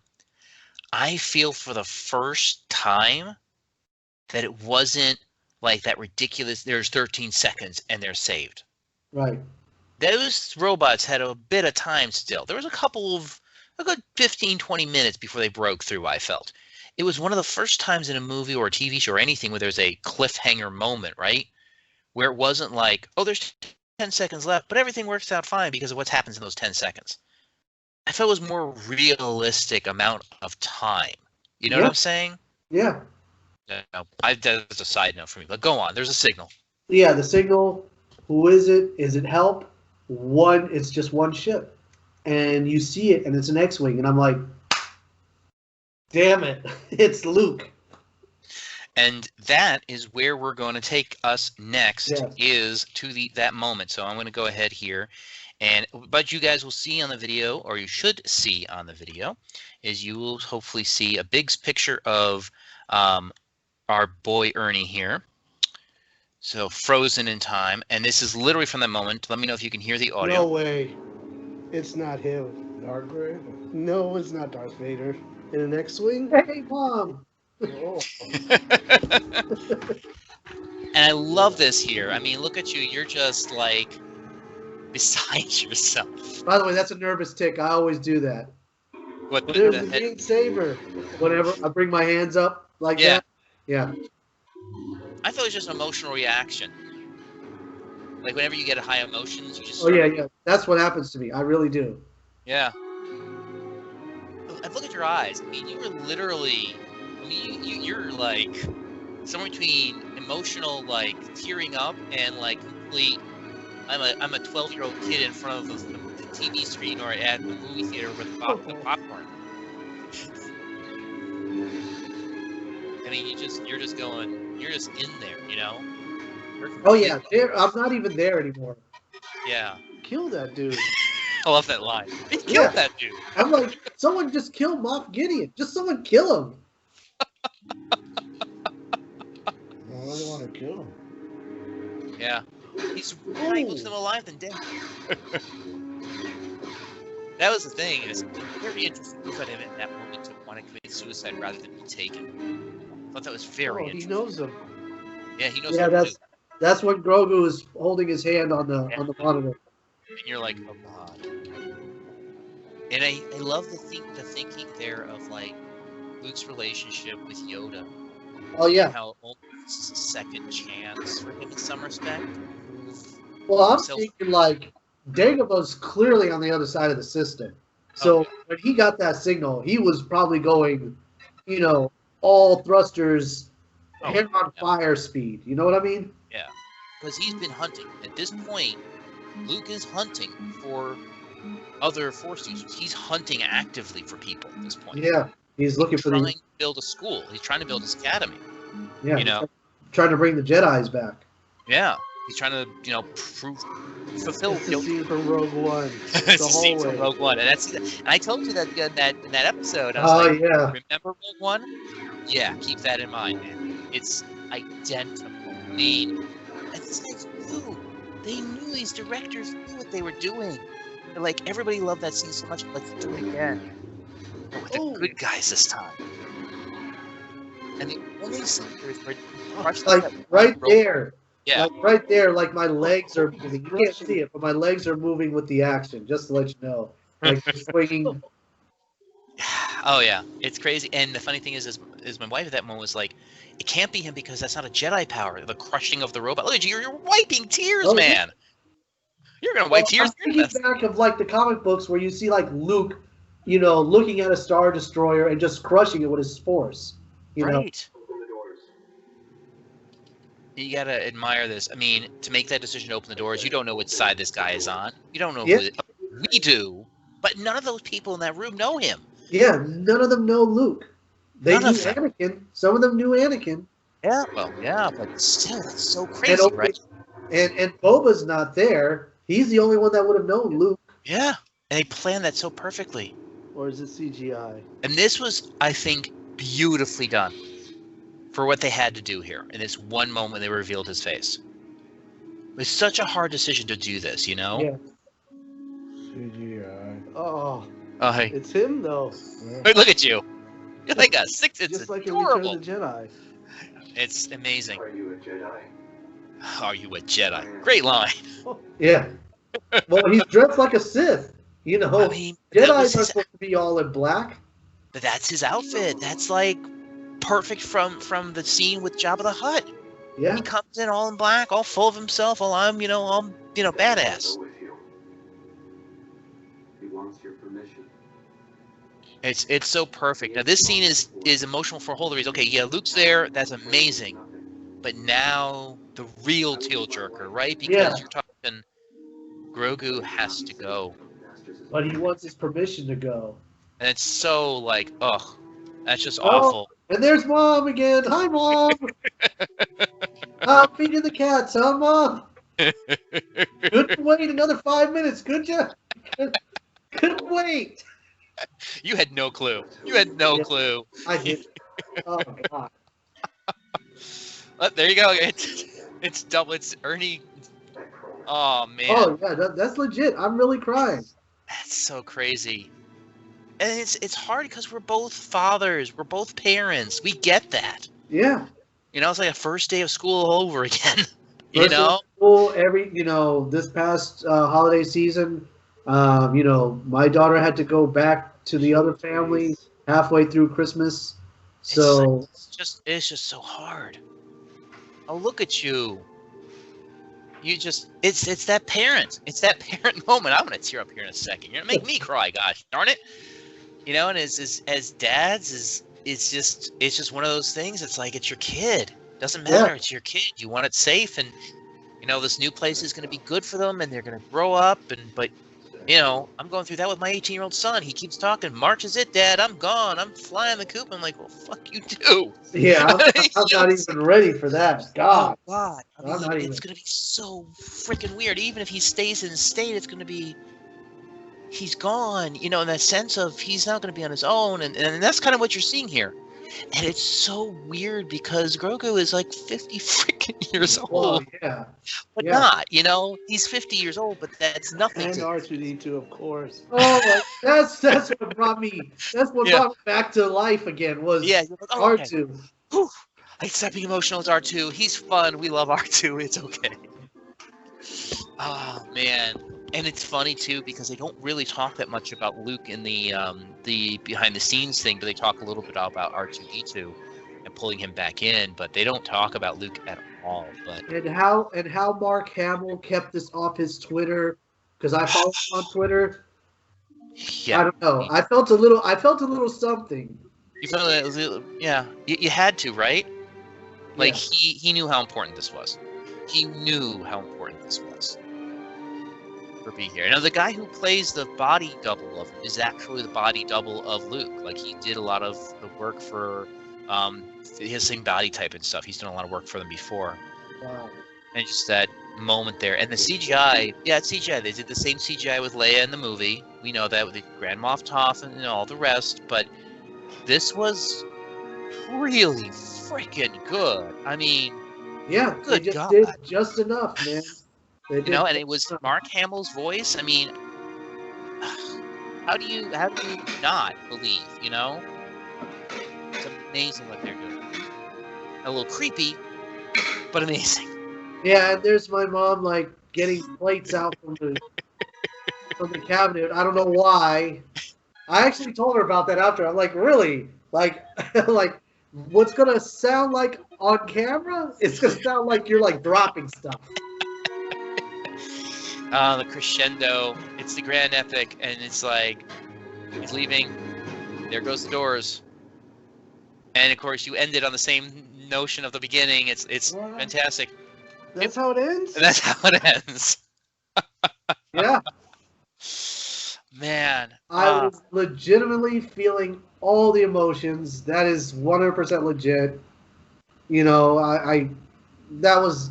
I feel for the first time that it wasn't like that ridiculous, there's 13 seconds and they're saved. Right. Those robots had a bit of time still. There was a good 15, 20 minutes before they broke through, I felt. It was one of the first times in a movie or a TV show or anything where there's a cliffhanger moment, right? Where it wasn't like, oh, there's 10 seconds left, but everything works out fine because of what happens in those 10 seconds. I felt it was more realistic amount of time. You know what I'm saying? Yeah. No, that's a side note for me. But go on. There's a signal. Yeah, the signal. Who is it? Is it help? It's just one ship, and you see it, and it's an X-wing, and I'm like, damn it, it's Luke. And that is where we're going to take us next, Yeah. is to that moment. So I'm going to go ahead here. But you guys will see on the video, or you should see on the video, is you will hopefully see a big picture of our boy Ernie here. So frozen in time. And this is literally from that moment. Let me know if you can hear the audio. No way. It's not him. Darth Vader? No, it's not Darth Vader. In an X-Wing? Hey, Mom. Oh. And I love this here. I mean, look at you. You're just like beside yourself. By the way, that's a nervous tick. I always do that. What There's the green saber. Whenever I bring my hands up like Yeah. that. Yeah. I thought it was just an emotional reaction. Like whenever you get high emotions, you just. Oh yeah. That's what happens to me. I really do. Yeah. And look at your eyes. I mean, you were literally. I mean, you're like somewhere between emotional, like tearing up, and like complete. I'm a 12-year-old kid in front of the TV screen or at the movie theater with the popcorn. I mean, you're just in there, you know. Oh yeah, I'm not even there anymore. Yeah. Kill that dude. I love that line. He killed that dude. I'm like, someone just kill Moff Gideon. Just someone kill him. I really want to kill him. Yeah. He's more able to them alive than dead. That was the thing. It was very interesting to look at him at that moment to want to commit suicide rather than be taken. I thought that was very interesting. He knows him. Yeah, he knows. Yeah, what to do. that's when Grogu is holding his hand on the monitor. And you're like, oh god. And I love the thinking there of like Luke's relationship with Yoda. Oh yeah. How almost a second chance for him in some respect. Well, I'm thinking like Dagobah's clearly on the other side of the system. So when he got that signal, he was probably going, all thrusters, hand on fire speed. You know what I mean? Yeah, because he's been hunting. At this point, Luke is hunting for other Force users. He's hunting actively for people at this point. Yeah, he's looking for trying to build a school. He's trying to build his academy. Yeah, trying to bring the Jedi's back. Yeah, he's trying to, fulfill. It's the scene from Rogue One. It's the scene from Rogue One, and I told you that in that episode. I was yeah. Remember Rogue One? Yeah, keep that in mind, man. It's identical. I mean, and these guys knew. They knew, these directors knew what they were doing. They're like, everybody loved that scene so much, let's do it again. But with the good guys this time. And the only scene is where right there. Yeah. Like right there, like my legs are moving. You can't see it, but my legs are moving with the action, just to let you know. Like swinging. Oh yeah, it's crazy. And the funny thing is my wife at that moment was like, "It can't be him because that's not a Jedi power. The crushing of the robot. Look at you, you're wiping tears, man. You're gonna wipe tears." I'm thinking back of like the comic books where you see like Luke, looking at a Star Destroyer and just crushing it with his force. You know? You gotta admire this. I mean, to make that decision to open the doors, you don't know which side this guy is on. You don't know who. We do, but none of those people in that room know him. Yeah, none of them know Luke. They knew Anakin. Some of them knew Anakin. Yeah, well, yeah, but still, that's so crazy, right? And Boba's not there. He's the only one that would have known Luke. Yeah, and they planned that so perfectly. Or is it CGI? And this was, I think, beautifully done for what they had to do here in this one moment they revealed his face. It was such a hard decision to do this, Yeah. CGI. Oh, hey. it's him though. Yeah. Look at you. You're like a six. It's just like adorable. in Return of the Jedi. It's amazing. Are you a Jedi? Are you a Jedi? Great line. Yeah. Well, he's dressed like a Sith. I mean, Jedi are supposed to be all in black. But that's his outfit. That's like perfect from the scene with Jabba the Hutt. Yeah. He comes in all in black, all full of himself. All I'm badass. He wants your permission. It's so perfect. Now this scene is emotional for a whole reason. Okay, yeah, Luke's there. That's amazing. But now the real tearjerker, right? Because Yeah. you're talking Grogu has to go. But he wants his permission to go. And it's so like, ugh, that's just Oh, awful. and there's Mom again. Hi, Mom. I'm feeding the cats, huh, Mom? Couldn't wait another 5 minutes, could you? Couldn't wait. You had no clue. You had no clue. I did. Oh, God. There you go. It's double. It's Ernie. Oh, man. Oh, yeah, that's legit. I'm really crying. That's so crazy. And it's hard because we're both fathers. We're both parents. We get that. Yeah. It's like a first day of school all over again. First day of school, this past holiday season, my daughter had to go back to the other family halfway through Christmas. So it's just so hard. Oh, look at you. It's that parent. It's that parent moment. I'm gonna tear up here in a second. You're gonna make me cry. Gosh darn it. And as dads, it's just one of those things. It's like it's your kid. Doesn't matter. Yeah. It's your kid. You want it safe, and this new place is gonna be good for them, and they're gonna grow up. But I'm going through that with my 18-year-old son. He keeps talking, March is it, Dad? I'm gone. I'm flying the coop. I'm like, well, fuck you too. Yeah, I'm not even ready for that. God. Oh, God. It's going to be so freaking weird. Even if he stays in state, it's going to be, he's gone, in that sense of he's not going to be on his own. And that's kind of what you're seeing here. And it's so weird because Grogu is like 50 freaking years old. Well, yeah. But not, he's 50 years old, but that's nothing. And R2D2, of course. Oh, that's what brought me. That's what brought me back to life again. Was R2. Okay. Whew. I stop being emotional as R2. He's fun. We love R2. It's okay. Oh man. And it's funny too because they don't really talk that much about Luke in the behind the scenes thing, but they talk a little bit about R2D2 and pulling him back in, but they don't talk about Luke at all. But and how Mark Hamill kept this off his Twitter, because I follow him on Twitter. Yeah, I don't know. I felt a little something. You felt it was, yeah. You had to, right? Like he knew how important this was. He knew how important this was. For being here. Now the guy who plays the body double of him is actually the body double of Luke. Like he did a lot of the work for his same body type and stuff. He's done a lot of work for them before. Wow. And just that moment there. And the CGI, it's CGI. They did the same CGI with Leia in the movie. We know that with the Grand Moff Tarth and all the rest, but this was really freaking good. I mean, yeah, good they just God. did just enough, man. And it was Mark Hamill's voice. I mean, how do you not believe? It's amazing what they're doing. A little creepy, but amazing. Yeah, and there's my mom like getting plates out from the cabinet. I don't know why. I actually told her about that after. I'm like, really? Like, what's gonna sound like on camera? It's gonna sound like you're like dropping stuff. The crescendo, it's the grand epic, and it's like, he's leaving, there goes the doors. And of course, you end it on the same notion of the beginning. It's fantastic. That's how it ends? That's how it ends. Yeah. Man. I was legitimately feeling all the emotions. That is 100% legit. That was...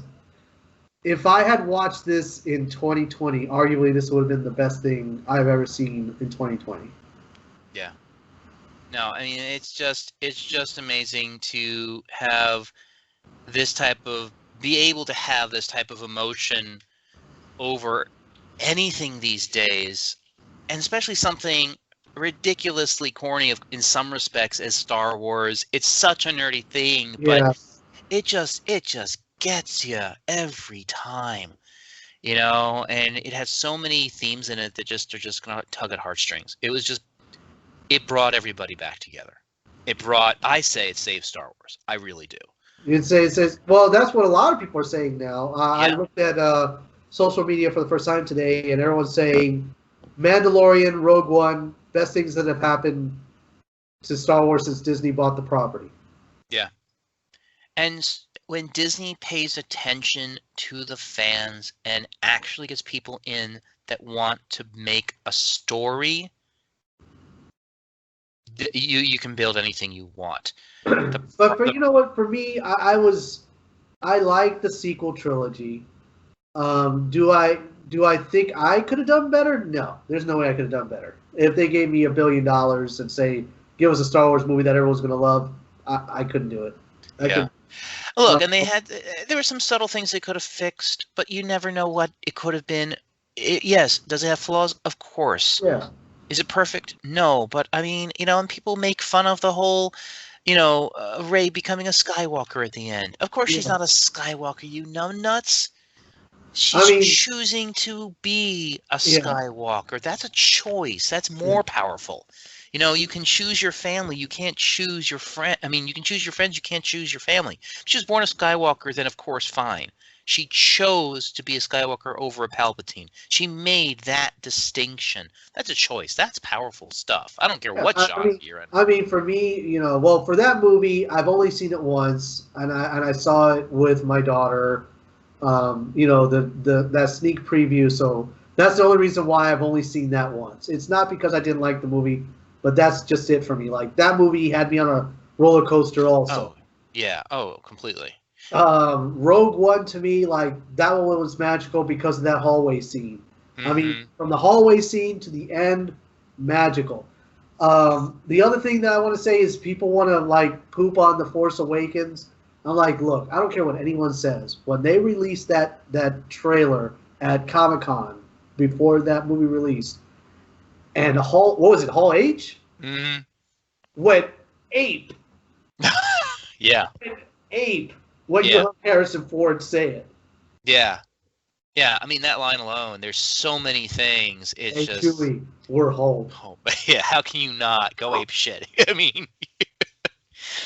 If I had watched this in 2020, arguably this would have been the best thing I've ever seen in 2020. Yeah. No, I mean it's just amazing to have this type of be able to have this type of emotion over anything these days, and especially something ridiculously corny in some respects as Star Wars. It's such a nerdy thing, but it just gets you every time, and it has so many themes in it that are just gonna tug at heartstrings. It brought everybody back together. I say it saved Star Wars. I really do. You'd say it says, well, that's what a lot of people are saying now. I looked at social media for the first time today, and everyone's saying Mandalorian, Rogue One, best things that have happened to Star Wars since Disney bought the property. Yeah. And when Disney pays attention to the fans and actually gets people in that want to make a story, you can build anything you want. But you know what? For me, I like the sequel trilogy. Do I think I could have done better? No, there's no way I could have done better. If they gave me $1 billion and say, give us a Star Wars movie that everyone's going to love, I couldn't do it. Look, and there were some subtle things they could have fixed, but you never know what it could have been. Yes, does it have flaws? Of course. Yeah. Is it perfect? No, but I mean, and people make fun of the whole, Rey becoming a Skywalker at the end. Of course, she's not a Skywalker, you numbnuts. She's choosing to be a Skywalker. That's a choice. That's more powerful. You can choose your family. You can't choose your friend. I mean, you can choose your friends. You can't choose your family. If she was born a Skywalker, then of course, fine. She chose to be a Skywalker over a Palpatine. She made that distinction. That's a choice. That's powerful stuff. I don't care what genre you're in. I mean, for me, for that movie, I've only seen it once, and I saw it with my daughter. That sneak preview. So that's the only reason why I've only seen that once. It's not because I didn't like the movie, but that's just it for me. Like, that movie had me on a roller coaster also. Oh, yeah. Oh, completely. Rogue One, to me, like, that one was magical because of that hallway scene. Mm-hmm. I mean, from the hallway scene to the end, magical. The other thing that I want to say is people want to, like, poop on The Force Awakens. I'm like, look, I don't care what anyone says. When they released that trailer at Comic-Con before that movie released, and Hall H? Mm-hmm. Went ape. Yeah. Went ape when you heard Harrison Ford say it. Yeah. Yeah, I mean, that line alone, there's so many things. It's hey, just... Chewie, we're home. Yeah, how can you not go ape shit? I mean...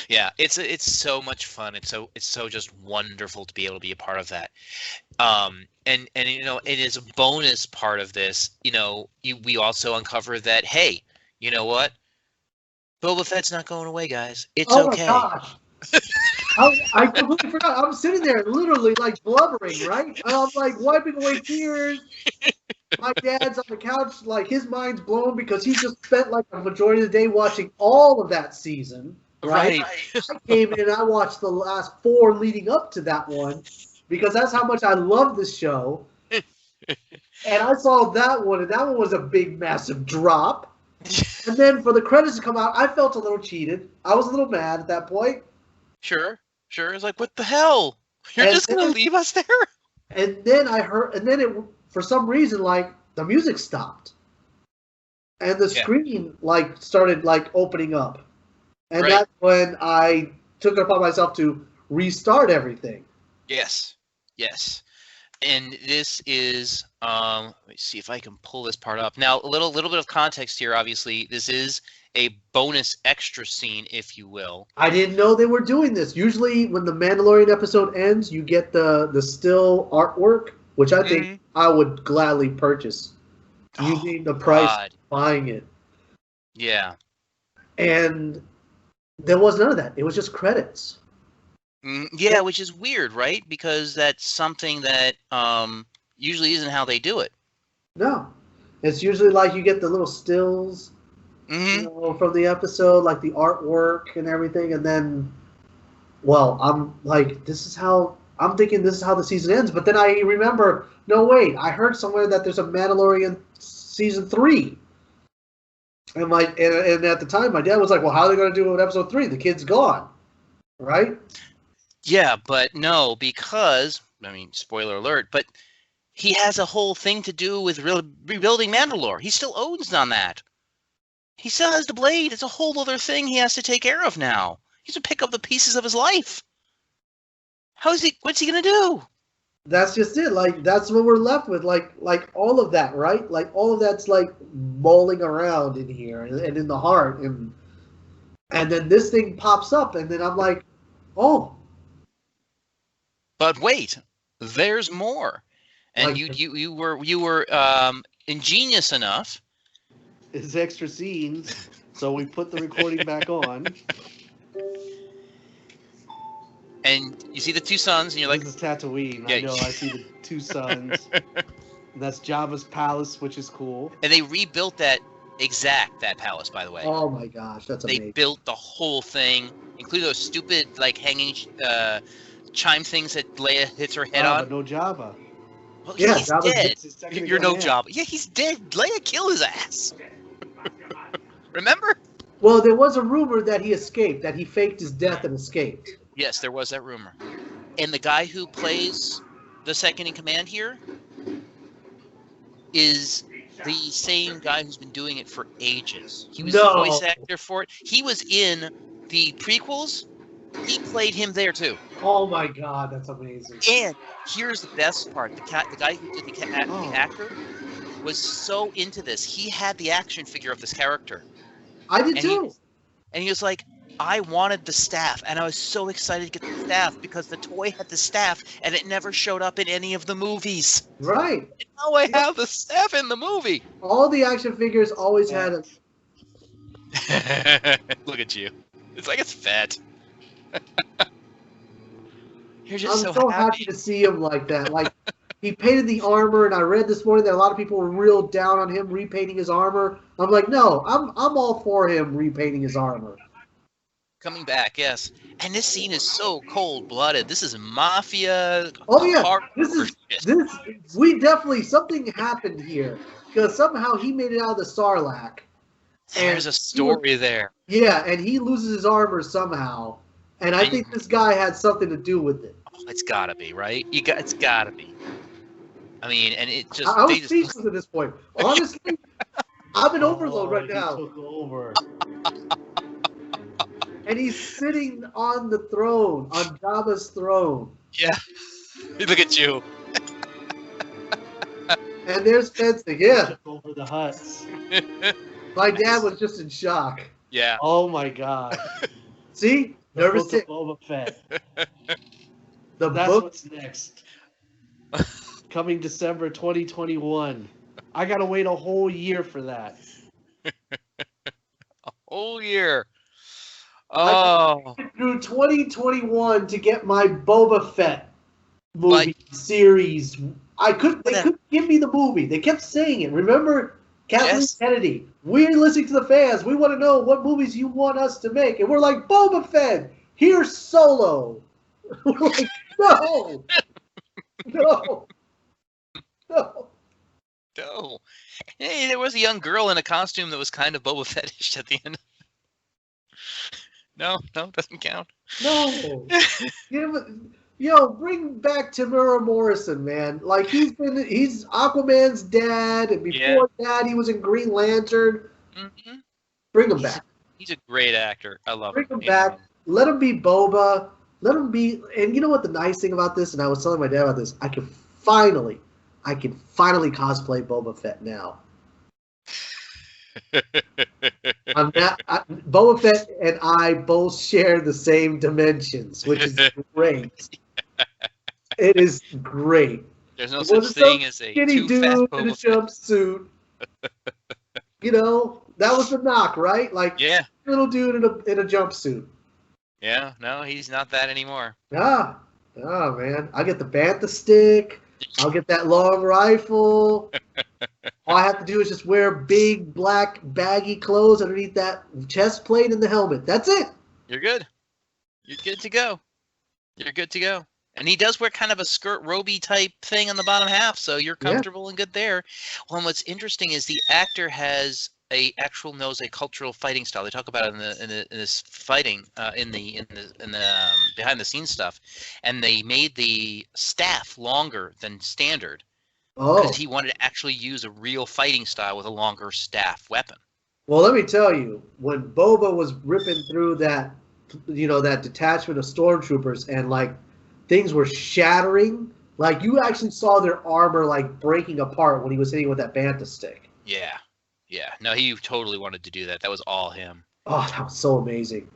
Yeah, it's so much fun. It's so just wonderful to be able to be a part of that. And it is a bonus part of this. We also uncover that, hey, you know what? Boba Fett's not going away, guys. It's okay. My gosh. I completely forgot. I'm sitting there literally like blubbering, right? I'm like wiping away tears. My dad's on the couch, like his mind's blown because he just spent like a majority of the day watching all of that season. Right. I came in and I watched the last 4 leading up to that one because that's how much I love the show. And I saw that one, and that one was a big, massive drop. And then for the credits to come out, I felt a little cheated. I was a little mad at that point. Sure. It's like, what the hell? You're just going to leave us there? And then it, for some reason, like, the music stopped. And the screen, like, started, like, opening up. And that's when I took it upon myself to restart everything. Yes. And this is, let me see if I can pull this part up. Now, a little bit of context here, obviously. This is a bonus extra scene, if you will. I didn't know they were doing this. Usually when the Mandalorian episode ends, you get the still artwork, which I think I would gladly purchase. Using the price of buying it. Yeah. And... there was none of that. It was just credits. Yeah, which is weird, right? Because that's something that usually isn't how they do it. No. It's usually like you get the little stills from the episode, like the artwork and everything, and then, I'm thinking this is how the season ends, but then I remember, no, wait, I heard somewhere that there's a Mandalorian season 3. And at the time, my dad was like, well, how are they going to do it with episode 3? The kid's gone, right? Yeah, but no, because, I mean, spoiler alert, but he has a whole thing to do with rebuilding Mandalore. He still owns on that. He still has the blade. It's a whole other thing he has to take care of now. He has to pick up the pieces of his life. What's he going to do? That's just it. Like, that's what we're left with. Like all of that, right? Like, all of that's, like, mulling around in here and in the heart. And then this thing pops up, and then I'm like, oh. But wait, there's more. And like, you were ingenious enough. It's extra scenes. So we put the recording back on. And you see the two suns, and you're like, This is Tatooine. Yeah. I know. I see the two suns. And that's Jabba's palace, which is cool. and they rebuilt that palace, by the way. Oh my gosh, that's They amazing. built the whole thing, including those stupid like hanging chime things that Leia hits her head Jabba, on. no Jabba. Well, Yeah, he's Jabba dead. gets his second You're no command. Jabba. Yeah, he's dead. Leia killed his ass. Remember? Well, there was a rumor that he escaped, that he faked his death and escaped. Yes, there was that rumor. And the guy who plays the second in command here is the same guy who's been doing it for ages. He was the voice actor for it. He was in the prequels. He played him there too. Oh my god, that's amazing. And here's the best part: the guy who did the actor was so into this. He had the action figure of this character. I did And too. And he was like, I wanted the staff, and I was so excited to get the staff because the toy had the staff, and it never showed up in any of the movies. Right. And now I have the staff in the movie. All the action figures always had a... Look at you. It's like it's fat. You're I'm just so happy to see him like that. Like, he painted the armor, and I read this morning that a lot of people were real down on him repainting his armor. I'm like, no, I'm all for him repainting his armor. Coming back, yes. And this scene is so cold-blooded. This is mafia. Oh yeah, hardcore shit. we definitely, something happened here because somehow he made it out of the Sarlacc. There's a story there. Yeah, and he loses his armor somehow, and I think this guy had something to do with it. Oh, it's gotta be, right? It's gotta be. I mean, and it just. I was speechless at this point. Honestly, I'm in overload right He now. took over. And he's sitting on the throne, on Jabba's throne. Yeah. Look at you. And there's fencing. Yeah, Took over the huts. my dad was just in shock. Yeah. Oh my god. See? The Nervous Book tick. of Boba Fett. The That's book. what's next. Coming December 2021. I gotta wait a whole year for that. Whole year. Oh. Through 2021 to get my Boba Fett movie series. They couldn't give me the movie. They kept saying it. Remember Kathleen Kennedy? We're listening to the fans. We want to know what movies you want us to make. And we're like, Boba Fett, here's Solo. We're like, no. No. No. No. Hey, there was a young girl in a costume that was kind of Boba Fettish at the end. No, doesn't count. No. Bring back Tamura Morrison, man. Like, he's Aquaman's dad, and before that he was in Green Lantern. Mm-hmm. Bring him back. He's a great actor. I love him. Bring him back. Let him be Boba. Let him be. And you know what the nice thing about this? And I was telling my dad about this. I can finally cosplay Boba Fett now. Boba Fett and I both share the same dimensions, which is great. It is great. There's no such thing as a skinny too fat dude in a Boba Fett. jumpsuit. That was the knock, right? Like, little dude in a jumpsuit. Yeah, no, he's not that anymore. Oh man, I get the bantha stick. I'll get that long rifle. All I have to do is just wear big black baggy clothes underneath that chest plate and the helmet. That's it. You're good. You're good to go. You're good to go. And he does wear kind of a skirt roby type thing on the bottom half, so you're comfortable and good there. Well, and what's interesting is the actor has knows a cultural fighting style. They talk about it in this fighting in the behind the scenes stuff, and they made the staff longer than standard because he wanted to actually use a real fighting style with a longer staff weapon. Well, let me tell you, when Boba was ripping through that detachment of stormtroopers and like things were shattering, like you actually saw their armor like breaking apart when he was hitting with that bantha stick. Yeah. No, he totally wanted to do that. That was all him. Oh, that was so amazing.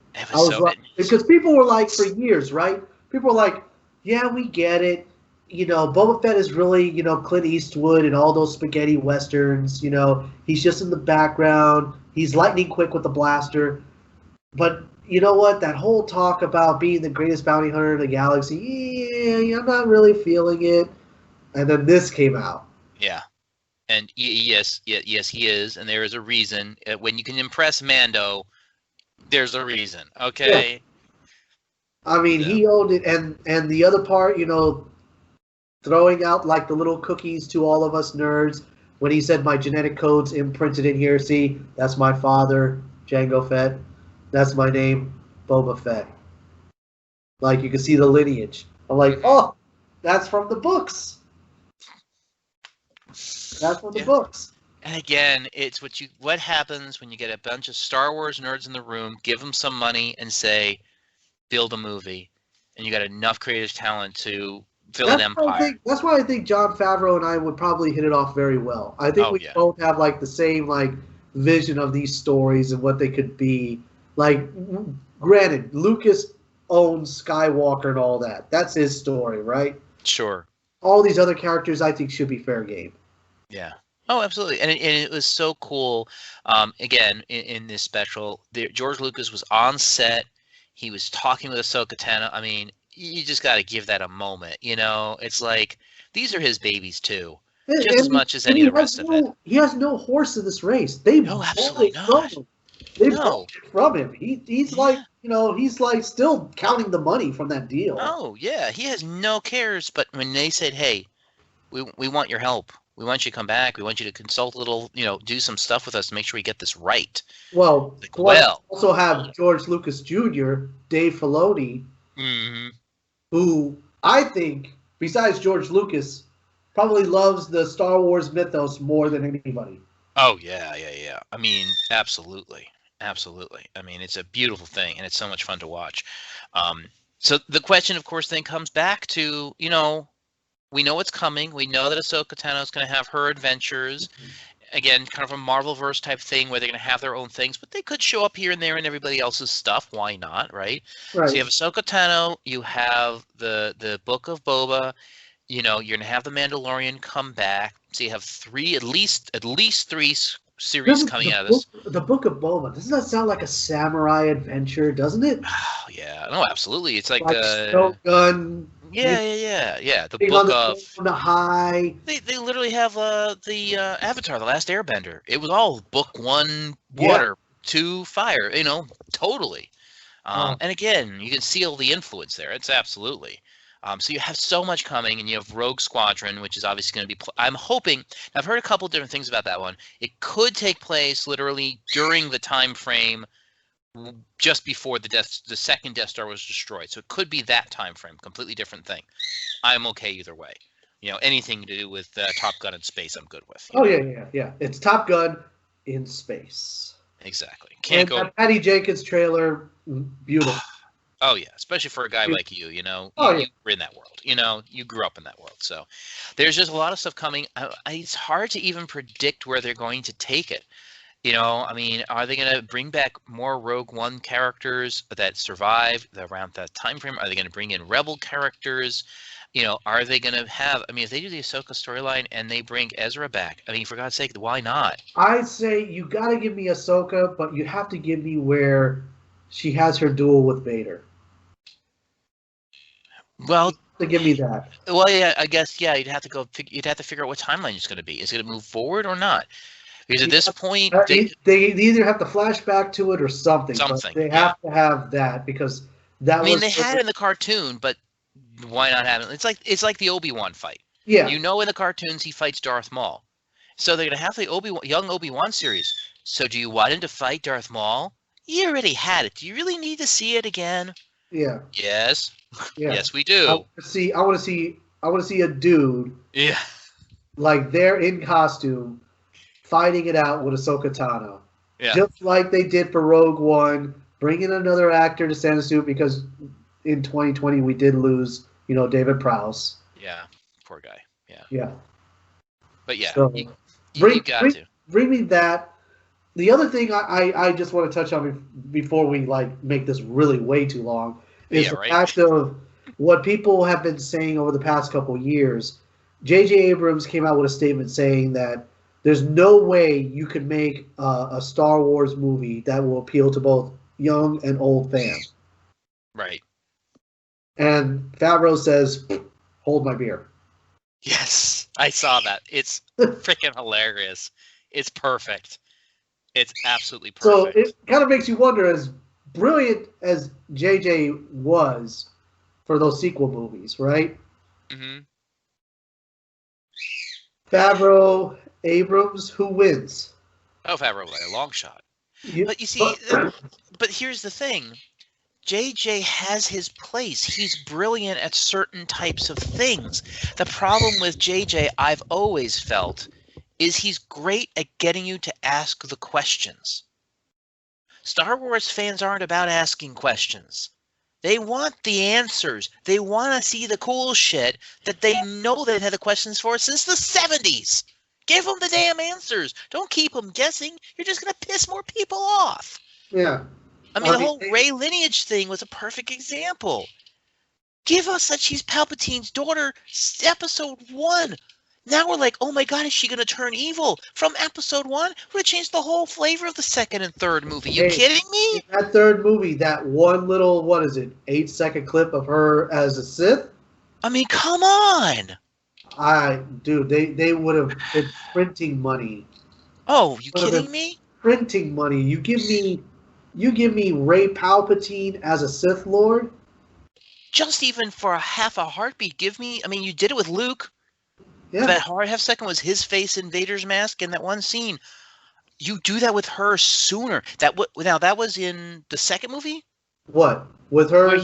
Because people were like, for years, right? People were like, yeah, we get it. Boba Fett is really, Clint Eastwood and all those spaghetti westerns. He's just in the background. He's lightning quick with the blaster. But you know what? That whole talk about being the greatest bounty hunter in the galaxy, yeah, I'm not really feeling it. And then this came out. Yeah. And yes, he is, and there is a reason. When you can impress Mando, there's a reason. Okay. Yeah. I mean, he owned it, and the other part, throwing out like the little cookies to all of us nerds when he said my genetic code's imprinted in here. See, that's my father, Jango Fett. That's my name, Boba Fett. Like, you can see the lineage. I'm like, oh, that's from the books. That's from the books. And again, it's what happens when you get a bunch of Star Wars nerds in the room, give them some money, and say, build a movie. And you got enough creative talent to build an empire. That's why I think Jon Favreau and I would probably hit it off very well. I think we both have like the same like vision of these stories and what they could be. Like, granted, Lucas owns Skywalker and all that. That's his story, right? Sure. All these other characters, I think, should be fair game. Yeah. Oh, absolutely. And it was so cool. Again, in this special, George Lucas was on set. He was talking with Ahsoka Tano. I mean, you just got to give that a moment. It's like these are his babies too, just as much as any of the rest of it. He has no horse in this race. No, absolutely not. They bought it from him. He's like, he's like still counting the money from that deal. Oh yeah, he has no cares. But when they said, "Hey, we want your help. We want you to come back. We want you to consult a little, do some stuff with us to make sure we get this right." Well, also have George Lucas Jr., Dave Filoni, who I think, besides George Lucas, probably loves the Star Wars mythos more than anybody. Oh, yeah. I mean, absolutely. I mean, it's a beautiful thing, and it's so much fun to watch. So the question, of course, then comes back to, we know what's coming. We know that Ahsoka Tano is going to have her adventures. Again, kind of a Marvel-verse type thing where they're going to have their own things, but they could show up here and there in everybody else's stuff. Why not, right? So you have Ahsoka Tano, you have the Book of Boba, you're going to have the Mandalorian come back. So you have at least three series coming out of this. The Book of Boba, doesn't that sound like a samurai adventure, doesn't it? Oh, yeah. No, absolutely. It's like Shogun. Yeah. The Book of the High. They literally have the Avatar, The Last Airbender. It was all Book 1, water, 2, fire. Totally. And again, you can see all the influence there. It's absolutely. So you have so much coming, and you have Rogue Squadron, which is obviously going to be. I'm hoping. I've heard a couple different things about that one. It could take place literally during the time frame just before the second Death Star was destroyed. So it could be that time frame, completely different thing. I'm okay either way. Anything to do with Top Gun in space, I'm good with. Oh yeah. It's Top Gun in space. Exactly. That Patty Jenkins trailer, beautiful. Oh yeah, especially for a guy like you, you were in that world, you grew up in that world. So there's just a lot of stuff coming. It's hard to even predict where they're going to take it. I mean, are they going to bring back more Rogue One characters that survived around that time frame? Are they going to bring in Rebel characters? Are they going to have? I mean, if they do the Ahsoka storyline and they bring Ezra back, I mean, for God's sake, why not? I say you got to give me Ahsoka, but you have to give me where she has her duel with Vader. Well, to give me that. Well, yeah, I guess you'd have to You'd have to figure out what timeline it's going to be. Is it going to move forward or not? Because at this point, they either have to flash back to it or something. But they have to have that because that. I mean, they had it in the cartoon, but why not have it? It's like the Obi-Wan fight. Yeah. In the cartoons he fights Darth Maul, so they're going to have the young Obi-Wan series. So do you want him to fight Darth Maul? You already had it. Do you really need to see it again? Yeah. Yes. Yeah. Yes, we do. I want to see a dude. Yeah. Like they're in costume, fighting it out with Ahsoka Tano. Yeah. Just like they did for Rogue One, bring in another actor to stand the suit because in 2020 we did lose, David Prowse. Yeah. Poor guy. Yeah. Yeah. But yeah, so, you got to. Bring me that. The other thing I just want to touch on before we make this really way too long is the fact of what people have been saying over the past couple of years. J.J. Abrams came out with a statement saying that There's no way you could make a Star Wars movie that will appeal to both young and old fans. Right. And Favreau says, hold my beer. Yes, I saw that. It's freaking hilarious. It's perfect. It's absolutely perfect. So it kind of makes you wonder, as brilliant as JJ was for those sequel movies, right? Mm-hmm. Favreau, Abrams, who wins? Oh, Favreau by a long shot. You, But you see, but here's the thing. JJ has his place. He's brilliant at certain types of things. The problem with JJ, I've always felt, is he's great at getting you to ask the questions. Star Wars fans aren't about asking questions. They want the answers. They want to see the cool shit that they know they've had the questions for since the 70s. Give them the damn answers. Don't keep them guessing. You're just going to piss more people off. yeah. I mean, the whole Rey lineage thing was a perfect example. Give us that she's Palpatine's daughter, episode 1. Now we're like, oh my god, is she going to turn evil? From episode 1, would have changed the whole flavor of the second and third movie. You kidding me? In that third movie, that one little, 8-second clip of her as a Sith? I mean, come on. Dude, they would have been printing money. Oh, you kidding me? Printing money. You give me Rey Palpatine as a Sith Lord? Just even for half a heartbeat, give me. I mean, you did it with Luke. Yeah. That half second was his face in Vader's mask in that one scene. You do that with her sooner. Now that was in the second movie. What with her?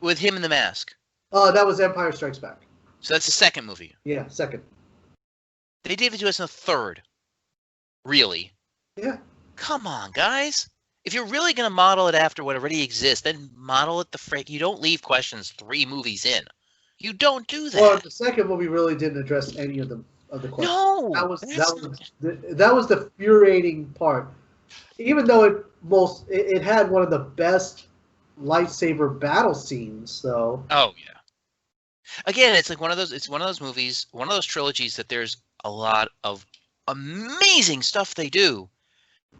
With him in the mask. That was Empire Strikes Back. So that's the second movie. Yeah, second. They gave it to us in the third. Really? Yeah. Come on, guys. If you're really going to model it after what already exists, then model it the frick. You don't leave questions 3 movies in. You don't do that. Well, the second movie really didn't address any of the questions. No, that was the infuriating part. Even though it had one of the best lightsaber battle scenes, though. Oh yeah. Again, it's like one of those. It's one of those movies, one of those trilogies that there's a lot of amazing stuff they do,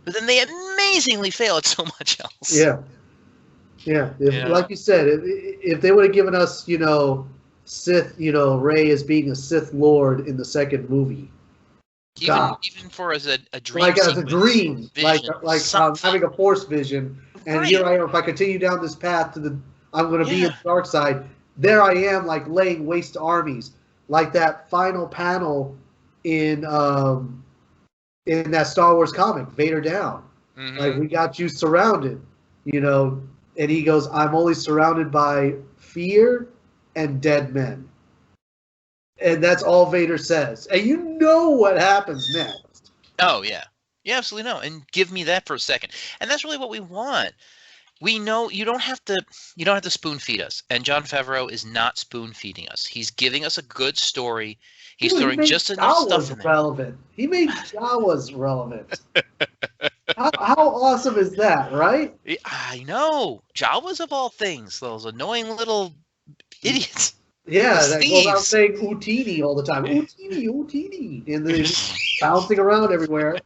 but then they amazingly fail at so much else. Yeah. Like you said, if they would have given us, Sith, Rey as being a Sith Lord in the second movie, even for as a dream, like as a dream, vision, like having a Force vision, and right. Here I am. If I continue down this path I'm going to be in the dark side. There I am, like laying waste to armies, like that final panel in that Star Wars comic, Vader Down. Mm-hmm. Like, we got you surrounded, and he goes, I'm only surrounded by fear and dead men. And that's all Vader says. And you know what happens next. Oh, yeah. You absolutely know. And give me that for a second. And that's really what we want. We know you don't have to spoon feed us. And Jon Favreau is not spoon feeding us. He's giving us a good story. He's throwing just enough stuff in there. Relevant. He made Jawas relevant. How awesome is that, right? I know. Jawas of all things, those annoying little idiots. Yeah, that goes out saying Utini all the time. Utini. And they're bouncing around everywhere.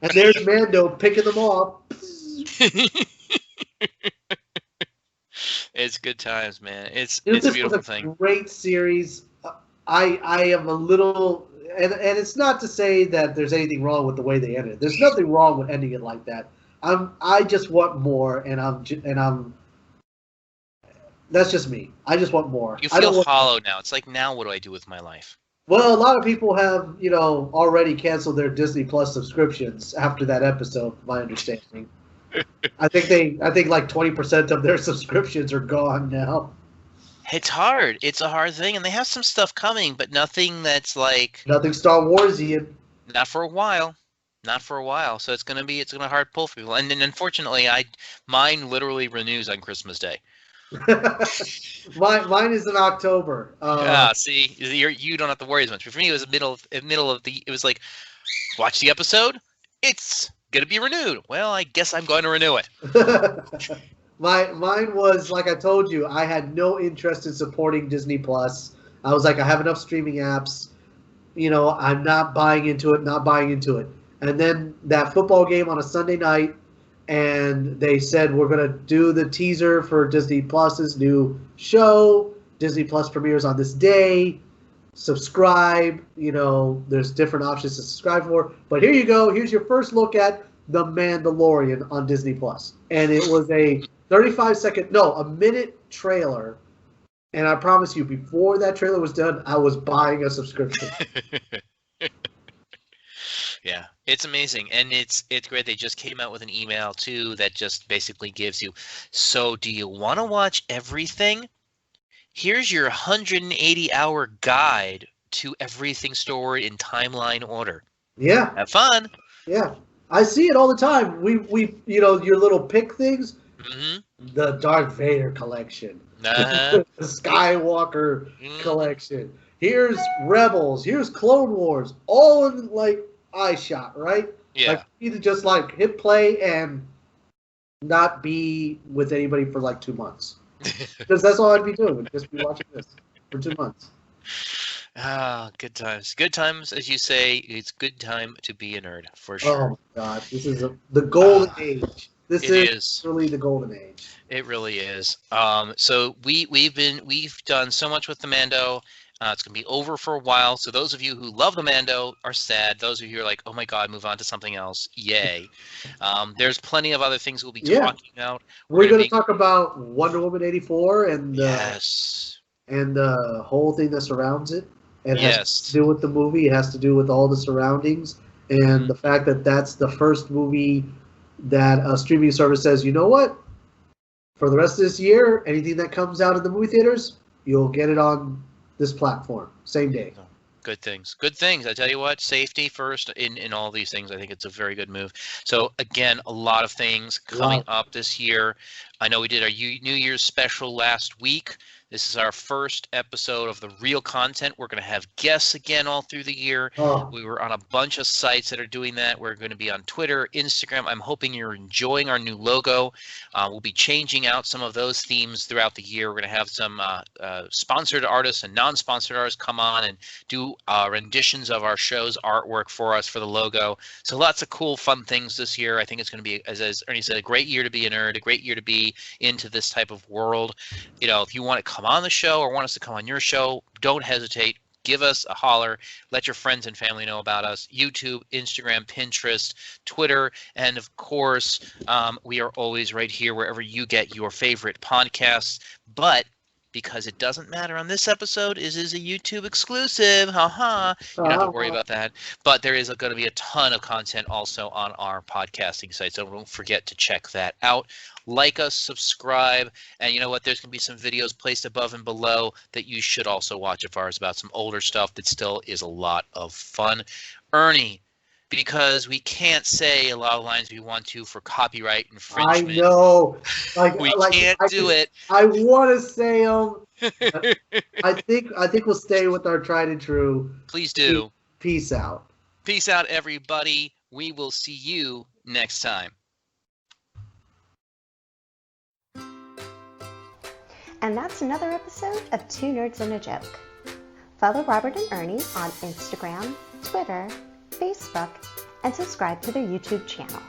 And there's Mando picking them off. It's good times, man. It's a beautiful thing. Great series. I am a little, and it's not to say that there's anything wrong with the way they ended it. There's nothing wrong with ending it like that. I just want more, and I'm. That's just me. I just want more. You feel hollow now. It's like, now what do I do with my life? Well, a lot of people have, already canceled their Disney Plus subscriptions after that episode, my understanding. I think like 20% of their subscriptions are gone now. It's hard. It's a hard thing, and they have some stuff coming, but nothing that's like nothing Star Warsian. Not for a while. Not for a while. So it's gonna hard pull for people. And then unfortunately, mine literally renews on Christmas Day. Mine is in October. See, you don't have to worry as much. But for me, it was it was like, watch the episode. It's gonna be renewed. Well, I guess I'm going to renew it. Mine was, like I told you, I had no interest in supporting Disney Plus. I was like, I have enough streaming apps. I'm not buying into it. And then that football game on a Sunday night, and they said we're going to do the teaser for Disney Plus's new show. Disney Plus premieres on this day. Subscribe. There's different options to subscribe for. But here you go. Here's your first look at The Mandalorian on Disney Plus. And it was a a minute trailer. And I promise you, before that trailer was done, I was buying a subscription. Yeah, it's amazing, and it's great. They just came out with an email too that just basically gives you, so do you want to watch everything? Here's your 180-hour guide to everything stored in timeline order. Yeah. Have fun. Yeah. I see it all the time. We your little pick things. Mm-hmm. The Darth Vader collection. Uh-huh. The Skywalker collection. Here's Rebels. Here's Clone Wars. All in iShot, right? Yeah. Either just hit play and not be with anybody for 2 months. Because that's all I'd be doing. Would just be watching this for 2 months. Ah, good times. Good times, as you say. It's good time to be a nerd, for sure. Oh my God, this is the golden age. This is really the golden age. It really is. So we've done so much with the Mando. It's gonna be over for a while. So those of you who love the Mando are sad. Those of you who are like, oh my God, move on to something else. Yay. There's plenty of other things we'll be talking about. We're going to talk about Wonder Woman 84 and yes, and the whole thing that surrounds it. It yes. has to do with the movie. It has to do with all the surroundings and the fact that that's the first movie that a streaming service says, you know what? For the rest of this year, anything that comes out of the movie theaters, you'll get it on this platform, same day. Good things. Good things. I tell you what, safety first in all these things. I think it's a very good move. So again, a lot of things coming up this year. I know we did our New Year's special last week. This is our first episode of the real content. We're going to have guests again all through the year. Oh. We were on a bunch of sites that are doing that. We're going to be on Twitter, Instagram. I'm hoping you're enjoying our new logo. We'll be changing out some of those themes throughout the year. We're going to have some sponsored artists and non-sponsored artists come on and do renditions of our show's artwork for us for the logo. So lots of cool, fun things this year. I think it's going to be, as Ernie said, a great year to be a nerd, a great year to be into this type of world. If you want to come on the show or want us to come on your show, don't hesitate. Give us a holler. Let your friends and family know about us. YouTube, Instagram, Pinterest, Twitter, and of course, we are always right here wherever you get your favorite podcasts. But because it doesn't matter on this episode, it is a YouTube exclusive. You don't have to worry about that. But there is going to be a ton of content also on our podcasting site, so don't forget to check that out. Like us, subscribe, and you know what? There's going to be some videos placed above and below that you should also watch as far as about some older stuff that still is a lot of fun. Ernie, because we can't say a lot of lines we want to for copyright infringement. I know. We can't do it. I want to say them. I think we'll stay with our tried and true. Please do. Peace out. Peace out, everybody. We will see you next time. And that's another episode of Two Nerds and a Joke. Follow Robert and Ernie on Instagram, Twitter, Facebook, and subscribe to their YouTube channel.